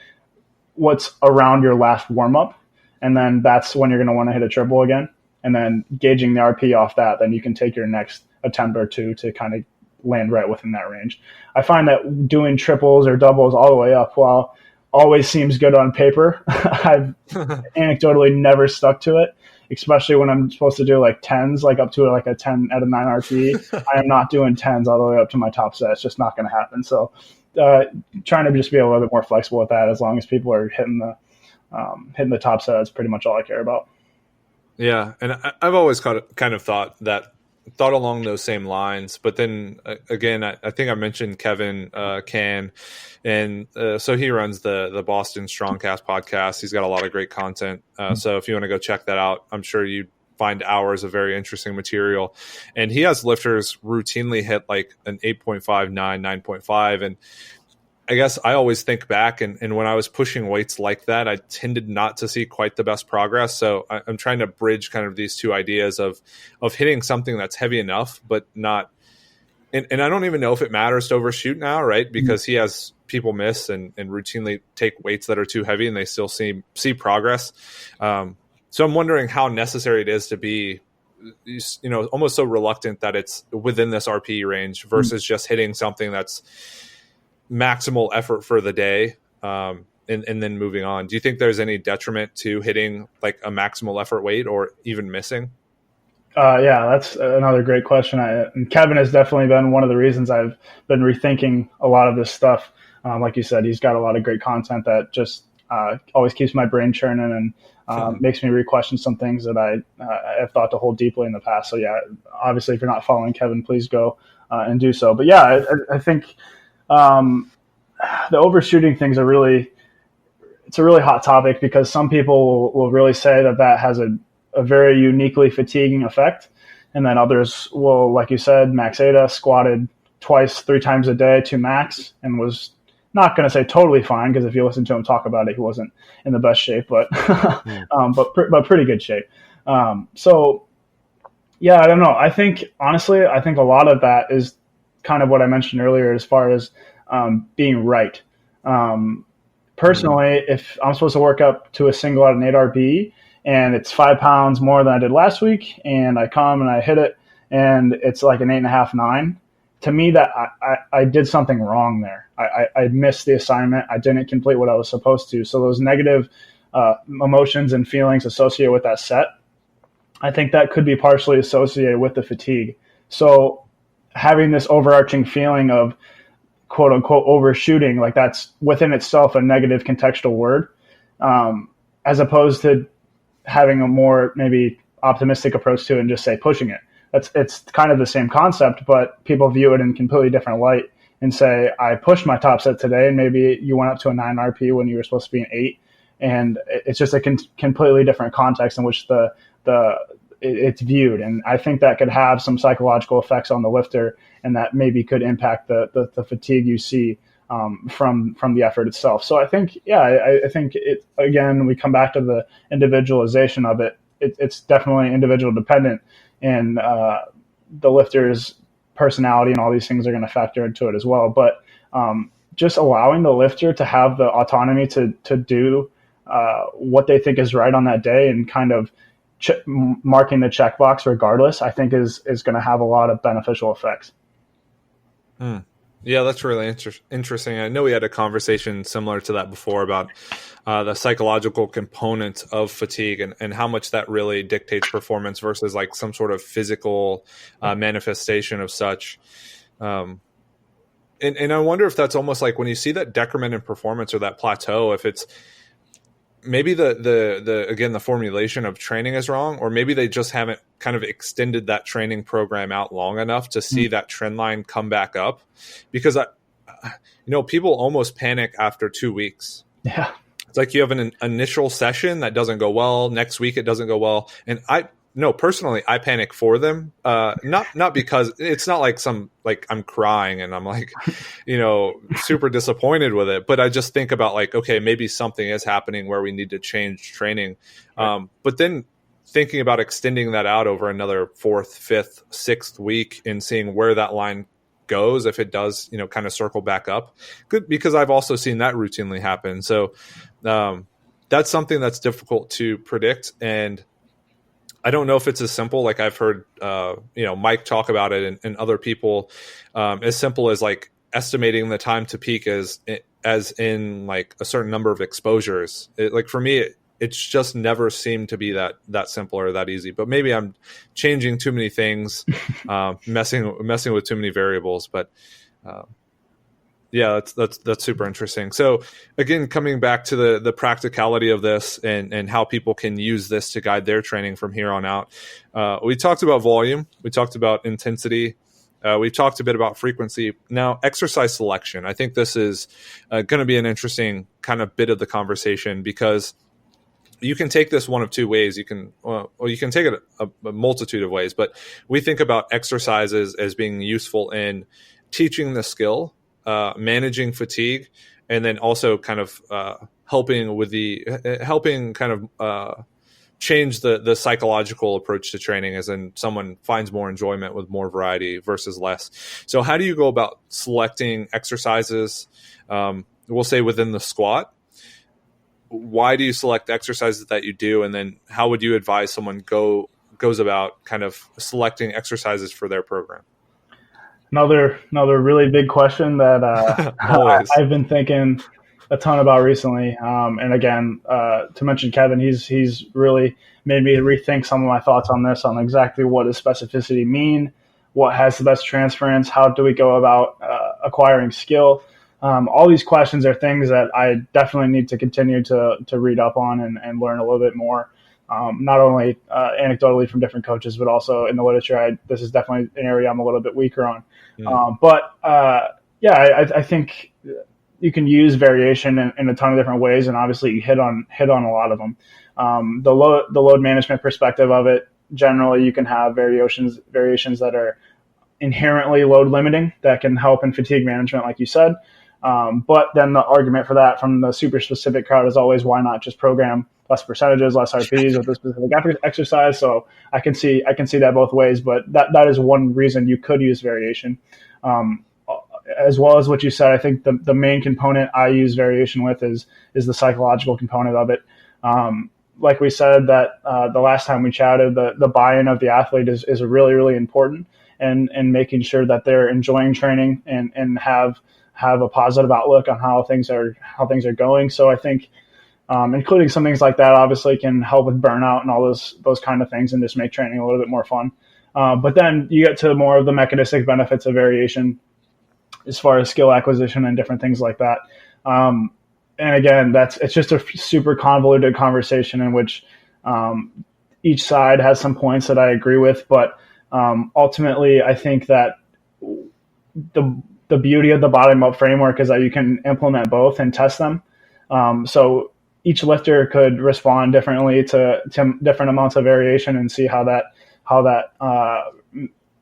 what's around your last warm up. And then that's when you're going to want to hit a triple again. And then gauging the RP off that, then you can take your next attempt or two to kind of land right within that range. I find that doing triples or doubles all the way up, while always seems good on paper, I've anecdotally never stuck to it, especially when I'm supposed to do like 10s, like up to like a 10 at a 9 RPE. I am not doing 10s all the way up to my top set. It's just not going to happen. So trying to just be a little bit more flexible with that, as long as people are hitting the top set, that's pretty much all I care about. Yeah. And I've always kind of thought that thought along those same lines. But then again, I think I mentioned Kevin Can, and so he runs the Boston Strongcast podcast. He's got a lot of great content. So if you want to go check that out, I'm sure you find hours of very interesting material. And he has lifters routinely hit like an 8.59, 9.5. And I guess I always think back, and when I was pushing weights like that, I tended not to see quite the best progress. So I'm trying to bridge kind of these two ideas of hitting something that's heavy enough, but not. And I don't even know if it matters to overshoot now, right? Because he has people miss and routinely take weights that are too heavy, and they still see progress. So I'm wondering how necessary it is to be, almost so reluctant that it's within this RPE range versus just hitting something that's maximal effort for the day, and then moving on. Do you think there's any detriment to hitting like a maximal effort weight or even missing? Yeah, that's another great question. And Kevin has definitely been one of the reasons I've been rethinking a lot of this stuff. Like you said, he's got a lot of great content that just always keeps my brain churning and makes me re-question some things that I have thought to hold deeply in the past. So yeah, obviously, if you're not following Kevin, please go and do so. But yeah, I think the overshooting things it's a really hot topic, because some people will really say that has a very uniquely fatiguing effect. And then others will, like you said, Max Ada squatted twice, 3 times a day to max and was not going to say totally fine, because if you listen to him talk about it, he wasn't in the best shape, but but pretty good shape. So yeah, I don't know. Honestly, I think a lot of that is kind of what I mentioned earlier, as far as being right. Personally, if I'm supposed to work up to a single at an 8 RPE and it's 5 pounds more than I did last week, and I come and I hit it and it's like an 8.5, 9, to me that I did something wrong there. I missed the assignment. I didn't complete what I was supposed to. So those negative emotions and feelings associated with that set, I think that could be partially associated with the fatigue. So having this overarching feeling of quote unquote overshooting, like that's within itself a negative contextual word, as opposed to having a more maybe optimistic approach to it and just say pushing it. It's kind of the same concept, but people view it in completely different light and say, I pushed my top set today, and maybe you went up to a 9 RP when you were supposed to be an 8. And it's just a completely different context in which it's viewed. And I think that could have some psychological effects on the lifter, and that maybe could impact the fatigue you see from the effort itself. So I think, I think it, again, we come back to the individualization of it. It's definitely individual dependent, and the lifter's personality and all these things are going to factor into it as well. But just allowing the lifter to have the autonomy to do what they think is right on that day, and kind of marking the checkbox regardless, I think is going to have a lot of beneficial effects. Yeah, that's really interesting. I know we had a conversation similar to that before about the psychological component of fatigue, and how much that really dictates performance versus like some sort of physical manifestation of such. And I wonder if that's almost like when you see that decrement in performance or that plateau, if it's maybe the formulation of training is wrong, or maybe they just haven't kind of extended that training program out long enough to see that trend line come back up. Because people almost panic after 2 weeks. Yeah. It's like you have an initial session that doesn't go well. Next week it doesn't go well. And personally, I panic for them. Not because it's not like I'm crying and I'm like, super disappointed with it. But I just think about like, okay, maybe something is happening where we need to change training. But then thinking about extending that out over another 4th, 5th, 6th week and seeing where that line goes, if it does, kind of circle back up. Good, because I've also seen that routinely happen. So that's something that's difficult to predict. And I don't know if it's as simple, like I've heard, Mike talk about it and other people, as simple as like estimating the time to peak as in like a certain number of exposures. Like for me, it's just never seemed to be that simple or that easy. But maybe I'm changing too many things, messing with too many variables. But Yeah, that's super interesting. So again, coming back to the practicality of this and how people can use this to guide their training from here on out. We talked about volume, we talked about intensity, we've talked a bit about frequency. Now, exercise selection. I think this is going to be an interesting kind of bit of the conversation, because you can take this one of two ways. You can, or you can take it a multitude of ways, but we think about exercises as being useful in teaching the skill, managing fatigue, and then also kind of helping kind of change the psychological approach to training, as in someone finds more enjoyment with more variety versus less. So how do you go about selecting exercises, we'll say within the squat? Why do you select the exercises that you do? And then how would you advise someone goes about kind of selecting exercises for their program? Another really big question that I've been thinking a ton about recently. And again, to mention Kevin, he's really made me rethink some of my thoughts on this, on exactly what does specificity mean, what has the best transference, how do we go about acquiring skill. All these questions are things that I definitely need to continue to read up on and learn a little bit more, not only anecdotally from different coaches, but also in the literature. This is definitely an area I'm a little bit weaker on. I think you can use variation in a ton of different ways, and obviously you hit on a lot of them. The load management perspective of it, generally you can have variations that are inherently load limiting that can help in fatigue management, like you said. But then the argument for that from the super specific crowd is always, why not just program less percentages, less RPs with a specific exercise? So I can see that both ways, but that is one reason you could use variation. As well as what you said, I think the main component I use variation with is the psychological component of it. Like we said, that the last time we chatted, the buy-in of the athlete is really, really important, and making sure that they're enjoying training and have a positive outlook on how things are going. So I think including some things like that obviously can help with burnout and all those kind of things, and just make training a little bit more fun. But then you get to more of the mechanistic benefits of variation, as far as skill acquisition and different things like that. And again, it's just a super convoluted conversation in which each side has some points that I agree with, but ultimately I think that the beauty of the bottom-up framework is that you can implement both and test them. So each lifter could respond differently to different amounts of variation, and see how that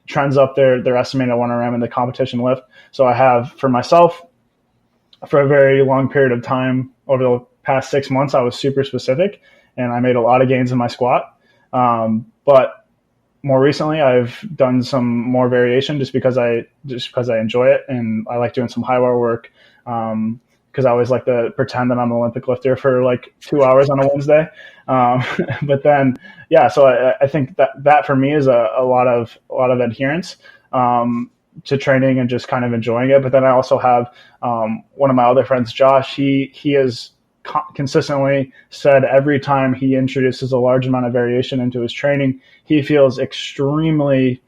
trends up their estimated 1RM in the competition lift. So I have, for myself, for a very long period of time over the past 6 months, I was super specific, and I made a lot of gains in my squat. But more recently, I've done some more variation just because I enjoy it, and I like doing some high bar work, because I always like to pretend that I'm an Olympic lifter for like 2 hours on a Wednesday. But then, so I think that for me is a lot of adherence to training and just kind of enjoying it. But then I also have one of my other friends, Josh. He has consistently said every time he introduces a large amount of variation into his training, he feels extremely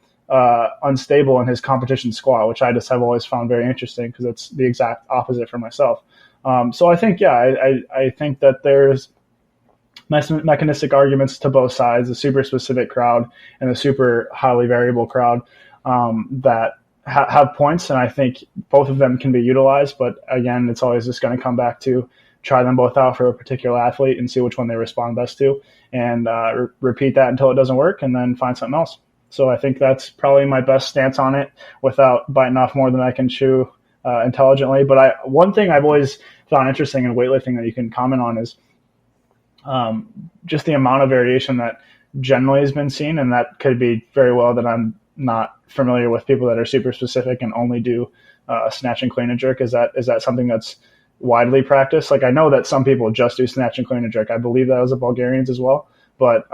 unstable in his competition squat, which I just have always found very interesting, because it's the exact opposite for myself. So I think, I think that there's mechanistic arguments to both sides, the super specific crowd and the super highly variable crowd, that have points, and I think both of them can be utilized. But again, it's always just going to come back to try them both out for a particular athlete and see which one they respond best to, and repeat that until it doesn't work, and then find something else. So I think that's probably my best stance on it, without biting off more than I can chew intelligently. But one thing I've always found interesting in weightlifting that you can comment on is just the amount of variation that generally has been seen, and that could be very well that I'm not familiar with people that are super specific and only do snatch and clean and jerk. Is that something that's widely practiced? Like, I know that some people just do snatch and clean and jerk. I believe that was the Bulgarians as well, but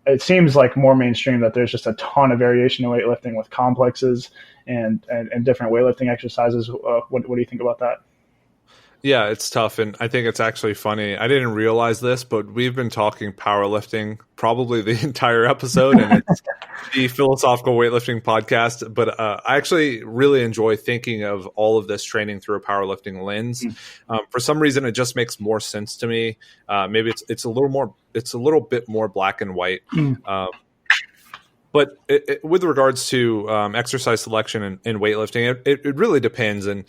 it seems like more mainstream that there's just a ton of variation in weightlifting with complexes and different weightlifting exercises. What do you think about that? Yeah, it's tough. And I think it's actually funny. I didn't realize this, but we've been talking powerlifting probably the entire episode, and it's the Philosophical Weightlifting Podcast. But I actually really enjoy thinking of all of this training through a powerlifting lens. For some reason, it just makes more sense to me. Maybe it's a little bit more black and white. But with regards to exercise selection and weightlifting, it really depends. And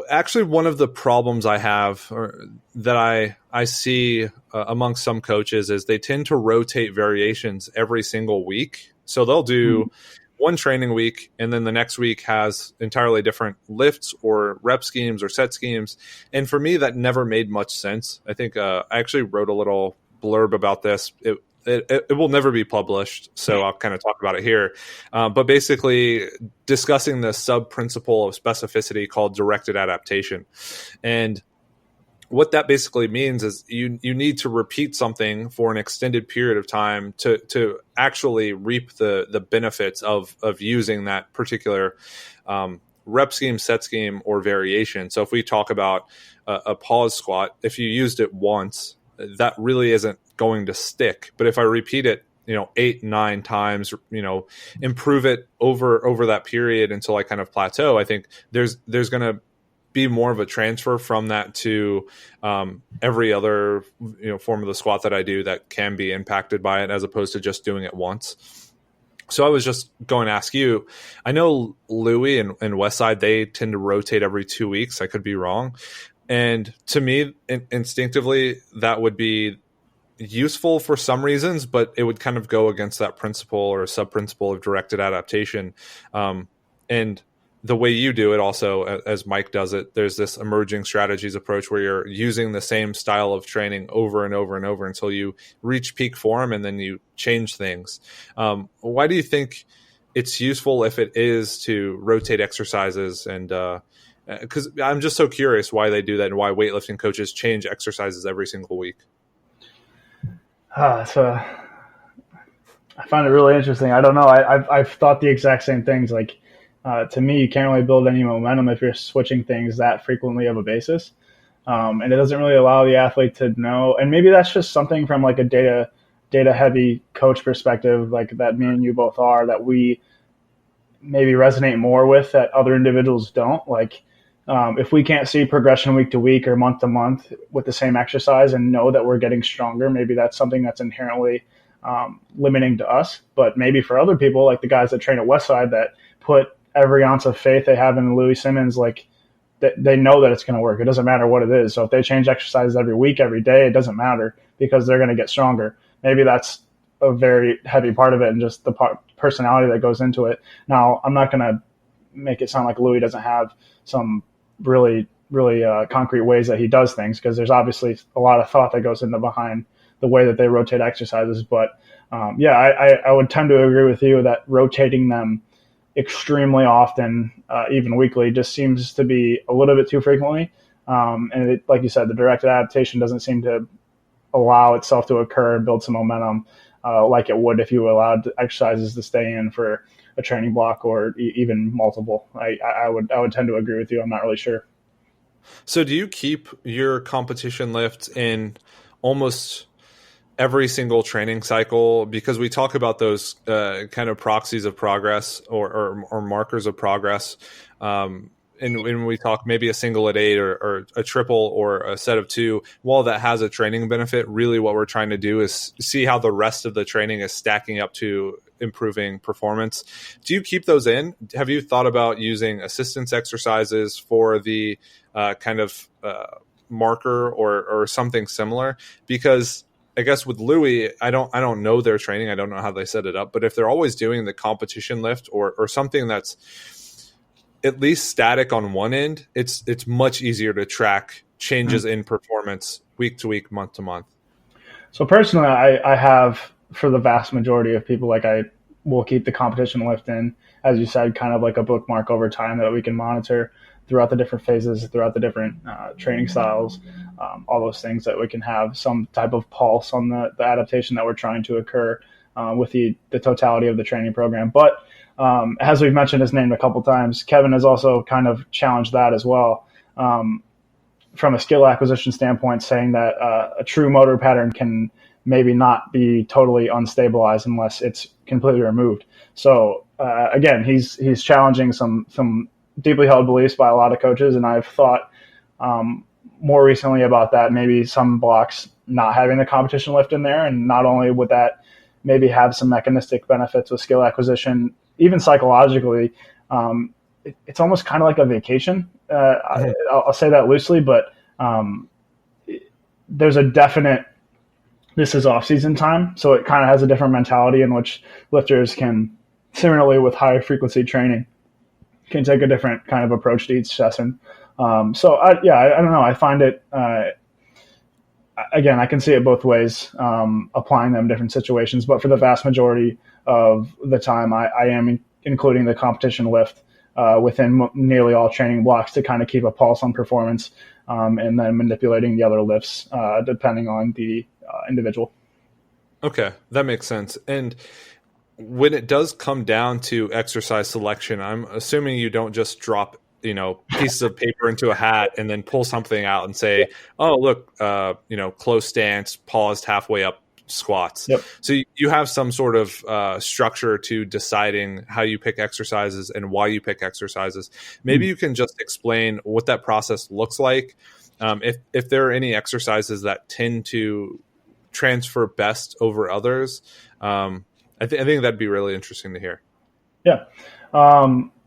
actually, one of the problems I have, or that I see amongst some coaches, is they tend to rotate variations every single week. So they'll do one training week, and then the next week has entirely different lifts or rep schemes or set schemes. And for me, that never made much sense. I think I actually wrote a little blurb about this. It will never be published, so I'll kind of talk about it here. But basically, discussing the sub-principle of specificity called directed adaptation. And what that basically means is you need to repeat something for an extended period of time to actually reap the benefits of using that particular rep scheme, set scheme, or variation. So if we talk about a pause squat, if you used it once, that really isn't going to stick. But if I repeat it, 8, 9 times, improve it over that period until I kind of plateau, I think there's going to be more of a transfer from that to every other form of the squat that I do that can be impacted by it, as opposed to just doing it once. So I was just going to ask you, I know Louis and Westside, they tend to rotate every 2 weeks. I could be wrong. And to me, instinctively, that would be useful for some reasons, but it would kind of go against that principle or sub-principle of directed adaptation. And the way you do it also, as Mike does it, there's this emerging strategies approach where you're using the same style of training over and over and over until you reach peak form, and then you change things. Why do you think it's useful, if it is, to rotate exercises? And because I'm just so curious why they do that, and why weightlifting coaches change exercises every single week. So I find it really interesting. I don't know. I've thought the exact same things. Like, to me, you can't really build any momentum if you're switching things that frequently of a basis. And it doesn't really allow the athlete to know. And maybe that's just something from like a data heavy coach perspective, like that me and you both are, that we maybe resonate more with that other individuals don't. Like, if we can't see progression week to week or month to month with the same exercise and know that we're getting stronger, maybe that's something that's inherently limiting to us. But maybe for other people, like the guys that train at Westside, that put every ounce of faith they have in Louis Simmons, like they know that it's going to work. It doesn't matter what it is. So if they change exercises every week, every day, it doesn't matter, because they're going to get stronger. Maybe that's a very heavy part of it, and just the personality that goes into it. Now, I'm not going to make it sound like Louis doesn't have some really concrete ways that he does things, because there's obviously a lot of thought that goes into behind the way that they rotate exercises. But I would tend to agree with you that rotating them extremely often, even weekly, just seems to be a little bit too frequently. And like you said, the directed adaptation doesn't seem to allow itself to occur and build some momentum like it would if you allowed exercises to stay in for a training block or even multiple. I would tend to agree with you. I'm not really sure. So do you keep your competition lift in almost every single training cycle? Because we talk about those kind of proxies of progress or markers of progress. And when we talk maybe a single at 8 or a triple or a set of 2, while that has a training benefit, really what we're trying to do is see how the rest of the training is stacking up to improving performance. Do you keep those in? Have you thought about using assistance exercises for the kind of marker or something similar? Because I guess with Louis, I don't know their training. I don't know how they set it up. But if they're always doing the competition lift or something that's at least static on one end, it's much easier to track changes in performance week to week, month to month. So personally, I have, for the vast majority of people, like I will keep the competition lift in, as you said, kind of like a bookmark over time that we can monitor throughout the different phases, throughout the different training styles, all those things, that we can have some type of pulse on the adaptation that we're trying to occur with the totality of the training program. But as we've mentioned his name a couple times, Kevin has also kind of challenged that as well. from a skill acquisition standpoint, saying that a true motor pattern can maybe not be totally unstabilized unless it's completely removed. So again, he's challenging some deeply held beliefs by a lot of coaches, and I've thought more recently about that. Maybe some blocks not having the competition lift in there, and not only would that maybe have some mechanistic benefits with skill acquisition, even psychologically, it's almost kind of like a vacation. I'll say that loosely, but there's a definite, this is off-season time, so it kind of has a different mentality in which lifters can, similarly with high frequency training, can take a different kind of approach to each session. So I don't know. I find it, again, I can see it both ways, applying them in different situations, but for the vast majority of the time, I am including the competition lift within nearly all training blocks to kind of keep a pulse on performance, and then manipulating the other lifts depending on the individual. Okay, that makes sense. And when it does come down to exercise selection, I'm assuming you don't just drop, pieces of paper into a hat and then pull something out and say, oh, look, close stance, paused halfway up squats. Yep. So you have some sort of structure to deciding how you pick exercises and why you pick exercises. Maybe you can just explain what that process looks like. If there are any exercises that tend to transfer best over others, I think that'd be really interesting to hear. Yeah.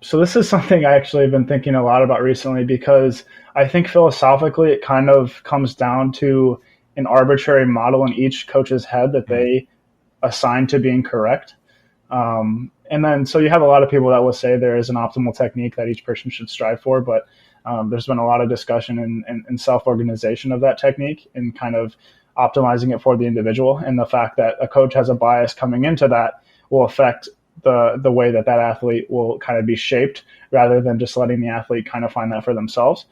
So this is something I actually have been thinking a lot about recently, because I think philosophically it kind of comes down to an arbitrary model in each coach's head that they assign to being correct. And then, so you have a lot of people that will say there is an optimal technique that each person should strive for, but there's been a lot of discussion and self-organization of that technique and kind of optimizing it for the individual. And the fact that a coach has a bias coming into that will affect the way that athlete will kind of be shaped, rather than just letting the athlete kind of find that for themselves.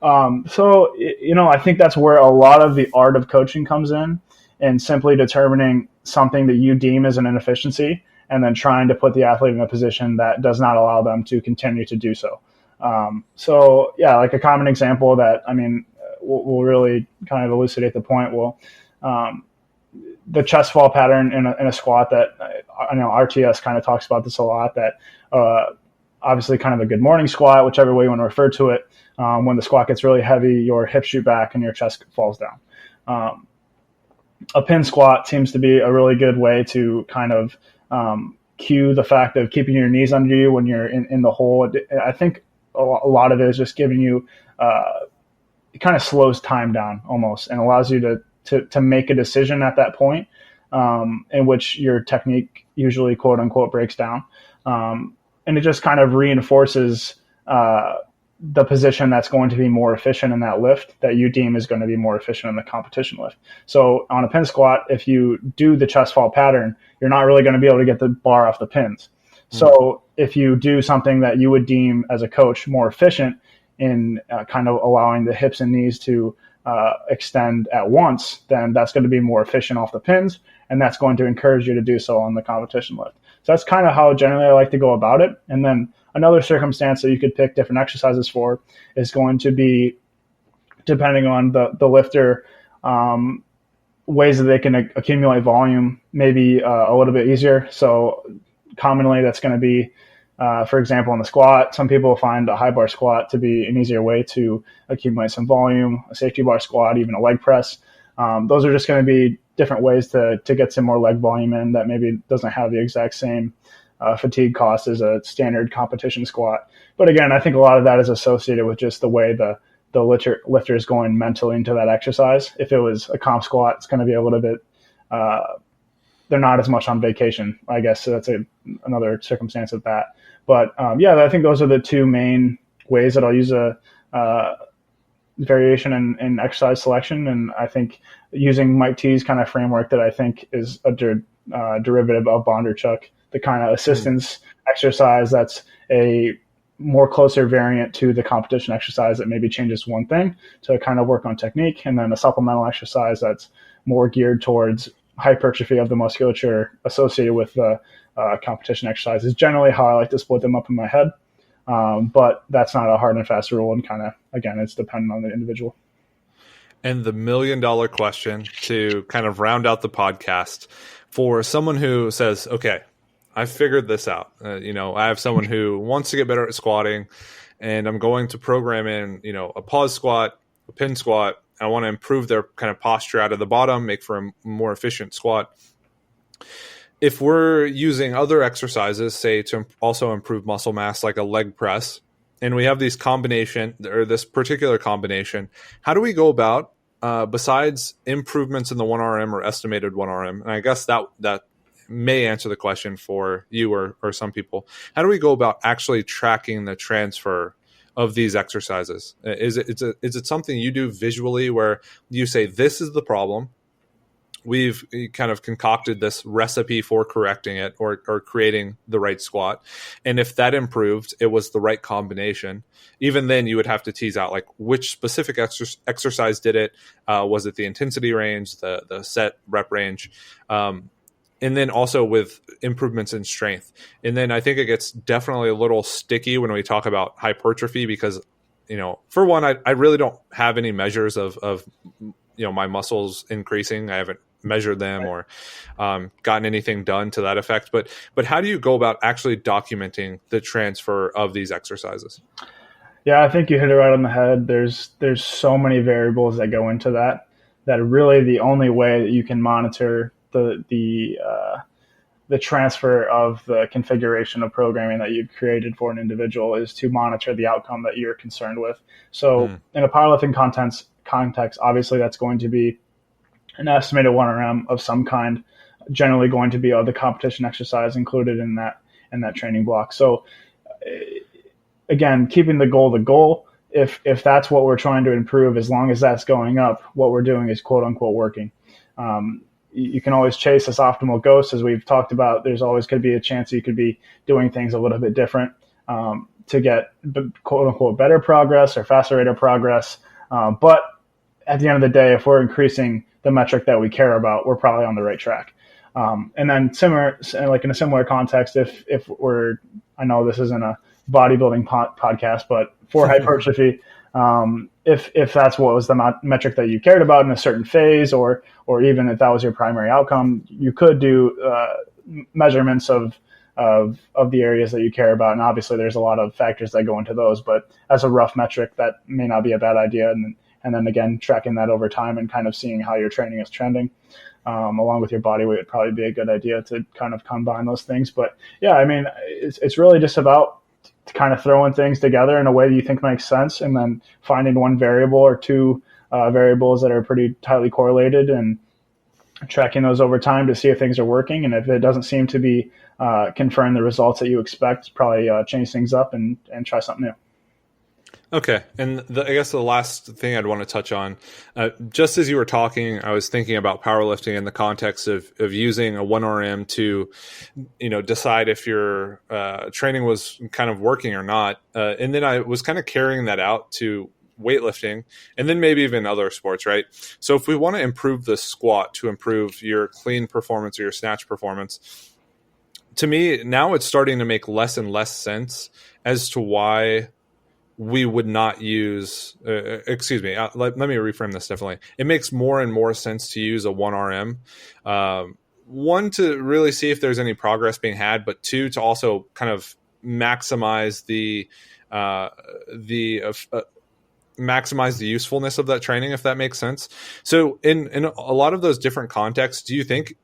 So, I think that's where a lot of the art of coaching comes in, and simply determining something that you deem as an inefficiency and then trying to put the athlete in a position that does not allow them to continue to do so. So yeah, like a common example that, will really kind of elucidate the point. The chest fall pattern in a squat that I know RTS kind of talks about this a lot, that obviously kind of a good morning squat, whichever way you want to refer to it. When the squat gets really heavy, your hips shoot back and your chest falls down. A pin squat seems to be a really good way to kind of cue the fact of keeping your knees under you when you're in the hole. I think a lot of it is just giving you, it kind of slows time down almost, and allows you to make a decision at that point, in which your technique usually quote unquote breaks down. And it just kind of reinforces the position that's going to be more efficient in that lift that you deem is going to be more efficient in the competition lift. So on a pin squat, if you do the chest fall pattern, you're not really going to be able to get the bar off the pins. So if you do something that you would deem as a coach more efficient in kind of allowing the hips and knees to extend at once, then that's going to be more efficient off the pins, and that's going to encourage you to do so on the competition lift. So that's kind of how generally I like to go about it. And then another circumstance that you could pick different exercises for is going to be, depending on the lifter, ways that they can accumulate volume, maybe a little bit easier. So commonly that's going to be, for example, in the squat, some people find a high bar squat to be an easier way to accumulate some volume, a safety bar squat, even a leg press. Those are just going to be different ways to get some more leg volume in that maybe doesn't have the exact same fatigue cost as a standard competition squat. But again, I think a lot of that is associated with just the way the lifter is going mentally into that exercise. If it was a comp squat, it's going to be a little bit, they're not as much on vacation, I guess. So that's another circumstance of that. But I think those are the two main ways that I'll use a variation in exercise selection. And I think using Mike T's kind of framework that I think is a derivative of Bondarchuk, the kind of assistance exercise that's a more closer variant to the competition exercise that maybe changes one thing to kind of work on technique, and then a supplemental exercise that's more geared towards hypertrophy of the musculature associated with the competition exercise is generally how I like to split them up in my head. But that's not a hard and fast rule, and kind of, again, it's dependent on the individual. And the $1 million question to kind of round out the podcast for someone who says, okay, I figured this out. I have someone who wants to get better at squatting, and I'm going to program in, a pause squat, a pin squat. I want to improve their kind of posture out of the bottom, make for a more efficient squat. If we're using other exercises, say to also improve muscle mass, like a leg press, and we have this particular combination, how do we go about, besides improvements in the 1RM or estimated 1RM, and I guess that may answer the question for you or some people, how do we go about actually tracking the transfer of these exercises? Is it something you do visually where you say, this is the problem, we've kind of concocted this recipe for correcting it or creating the right squat, and if that improved, it was the right combination? Even then, you would have to tease out like which specific exercise did it. Was it the intensity range, the set rep range? And then also with improvements in strength. And then I think it gets definitely a little sticky when we talk about hypertrophy, because, for one, I really don't have any measures of my muscles increasing. I haven't measured them or gotten anything done to that effect. But how do you go about actually documenting the transfer of these exercises? Yeah, I think you hit it right on the head. There's so many variables that go into that really the only way that you can monitor the transfer of the configuration of programming that you've created for an individual is to monitor the outcome that you're concerned with. So in a powerlifting context, obviously that's going to be an estimated 1RM of some kind, generally going to be the competition exercise included in that training block. So again, keeping the goal, if that's what we're trying to improve, as long as that's going up, what we're doing is quote unquote working. You can always chase this optimal ghost, as we've talked about. There's always could be a chance you could be doing things a little bit different to get quote unquote better progress or faster rate of progress. But at the end of the day, if we're increasing the metric that we care about, we're probably on the right track. And then in a similar context, if we're, I know this isn't a bodybuilding podcast, but for hypertrophy, if that's what was the metric that you cared about in a certain phase, or even if that was your primary outcome, you could do measurements of the areas that you care about. And obviously there's a lot of factors that go into those, but as a rough metric, that may not be a bad idea. And then again, tracking that over time and kind of seeing how your training is trending, along with your body weight, would probably be a good idea to kind of combine those things. But yeah, I mean, it's really just about kind of throwing things together in a way that you think makes sense, and then finding one variable or two variables that are pretty tightly correlated and tracking those over time to see if things are working. And if it doesn't seem to be conferring the results that you expect, probably change things up and try something new. Okay. And I guess the last thing I'd want to touch on, just as you were talking, I was thinking about powerlifting in the context of using a 1RM to, decide if your training was kind of working or not. And then I was kind of carrying that out to weightlifting and then maybe even other sports, right? So if we want to improve the squat to improve your clean performance or your snatch performance, to me, now it's starting to make less and less sense as to why we would not use, let me reframe this differently. It makes more and more sense to use a 1RM. One, to really see if there's any progress being had, but two, to also kind of maximize the usefulness of that training, if that makes sense. So in a lot of those different contexts, do you think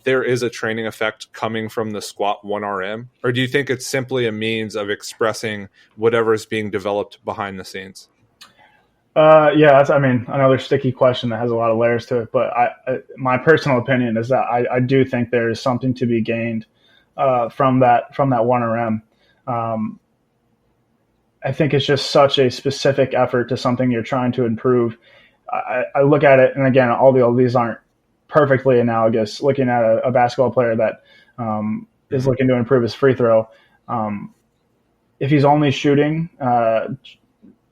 there is a training effect coming from the squat 1RM, or do you think it's simply a means of expressing whatever is being developed behind the scenes? Yeah, that's, another sticky question that has a lot of layers to it. But my personal opinion is that I do think there is something to be gained from that 1RM. I think it's just such a specific effort to something you're trying to improve. I look at it, and again, all these aren't perfectly analogous. Looking at a basketball player that is looking to improve his free throw, if he's only shooting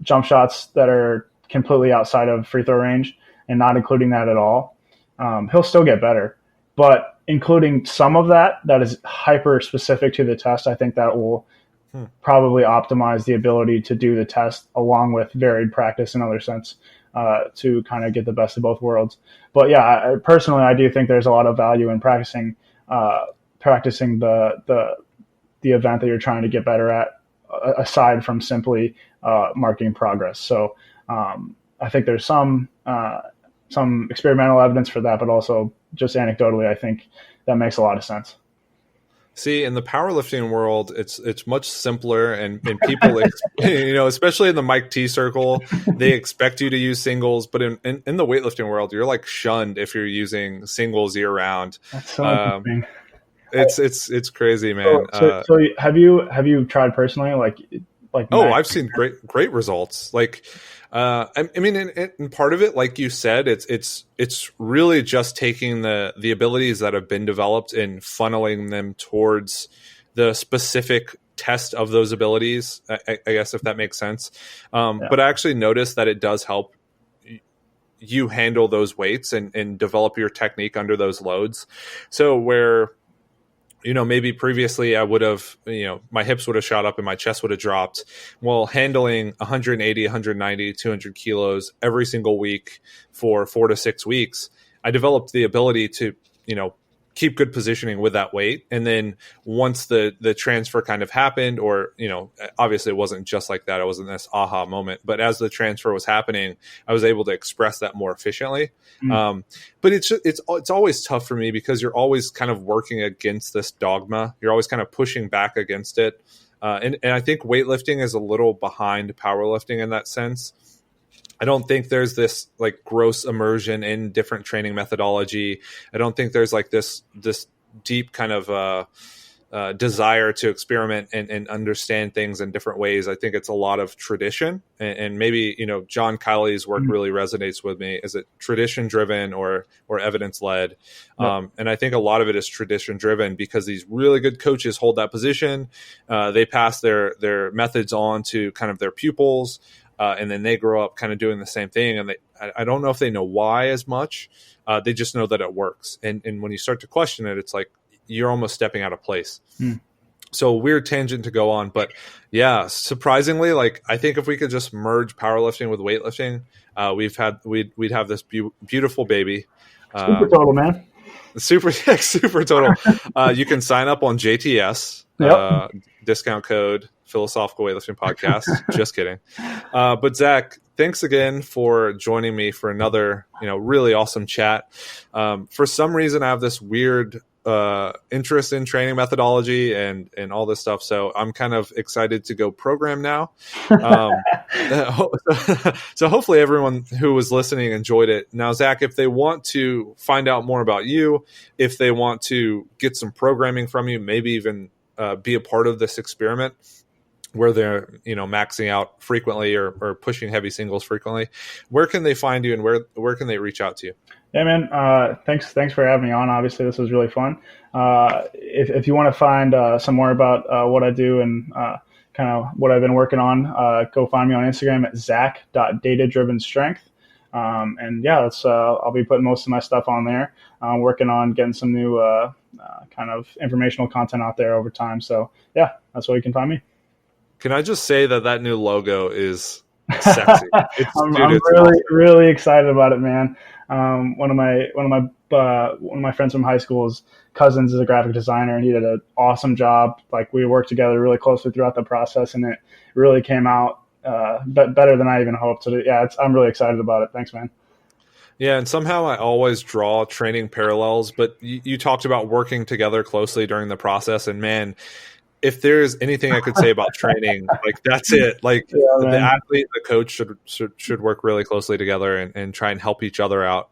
jump shots that are completely outside of free throw range and not including that at all, he'll still get better. But including some of that is hyper specific to the test, I think that will probably optimize the ability to do the test along with varied practice in other sense to kind of get the best of both worlds. But yeah, personally, I do think there's a lot of value in practicing the event that you're trying to get better at, aside from simply marking progress. So I think there's some experimental evidence for that, but also just anecdotally, I think that makes a lot of sense. See, in the powerlifting world, it's much simpler, and people, especially in the Mike T circle, they expect you to use singles. But in the weightlifting world, you're like shunned if you're using singles year round. That's so interesting. It's crazy, man. So have you tried personally? I've seen great results. Like, I mean, in part of it, like you said, it's really just taking the abilities that have been developed and funneling them towards the specific test of those abilities. I guess, if that makes sense. But I actually noticed that it does help you handle those weights and develop your technique under those loads. So where, maybe previously I would have, my hips would have shot up and my chest would have dropped. Well, handling 180, 190, 200 kilos every single week for 4 to 6 weeks, I developed the ability to, keep good positioning with that weight. And then once the transfer kind of happened, or, obviously it wasn't just like that. It wasn't this aha moment, but as the transfer was happening, I was able to express that more efficiently. But it's always tough for me because you're always kind of working against this dogma. You're always kind of pushing back against it. And I think weightlifting is a little behind powerlifting in that sense. I don't think there's this like gross immersion in different training methodology. I don't think there's like this deep kind of desire to experiment and understand things in different ways. I think it's a lot of tradition, and maybe, John Kiley's work really resonates with me. Is it tradition driven or evidence led? Yep. And I think a lot of it is tradition driven because these really good coaches hold that position. They pass their methods on to kind of their pupils. And then they grow up kind of doing the same thing. And I don't know if they know why as much. They just know that it works. And when you start to question it, it's like you're almost stepping out of place. So weird tangent to go on. But yeah, surprisingly, like I think if we could just merge powerlifting with weightlifting, we'd have this beautiful baby. Super total, man. Super total. You can sign up on JTS. Yep. Discount code Philosophical Weightlifting Podcast. Just kidding. But Zach, thanks again for joining me for another, really awesome chat. For some reason, I have this weird interest in training methodology and all this stuff. So I'm kind of excited to go program now. So hopefully everyone who was listening enjoyed it. Now, Zach, if they want to find out more about you, if they want to get some programming from you, maybe even be a part of this experiment where they're, maxing out frequently or pushing heavy singles frequently, where can they find you and where can they reach out to you? Yeah, man. Thanks for having me on. Obviously, this was really fun. If you want to find some more about what I do and kind of what I've been working on, go find me on Instagram at zac.datadrivenstrength. And yeah, I'll be putting most of my stuff on there. I'm working on getting some new kind of informational content out there over time. So yeah, that's where you can find me. Can I just say that new logo is sexy? I'm really excited about it, man. One of my friends from high school's cousins is a graphic designer, and he did an awesome job. Like, we worked together really closely throughout the process, and it really came out better than I even hoped. So yeah, I'm really excited about it. Thanks, man. Yeah, and somehow I always draw training parallels, but you talked about working together closely during the process, and man, if there's anything I could say about training, like that's it. Like the athlete and the coach should work really closely together and try and help each other out.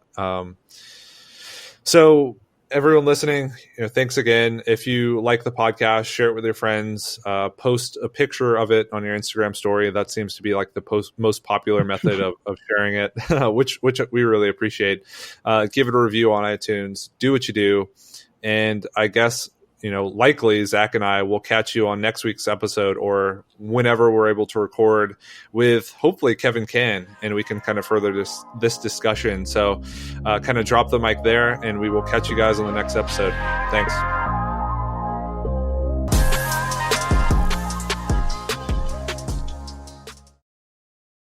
So everyone listening, thanks again. If you like the podcast, share it with your friends, post a picture of it on your Instagram story. That seems to be like the most popular method of sharing it, which we really appreciate. Give it a review on iTunes, do what you do. And I guess, likely Zach and I will catch you on next week's episode or whenever we're able to record with hopefully Kevin Can, and we can kind of further this discussion. So kind of drop the mic there, and we will catch you guys on the next episode. Thanks.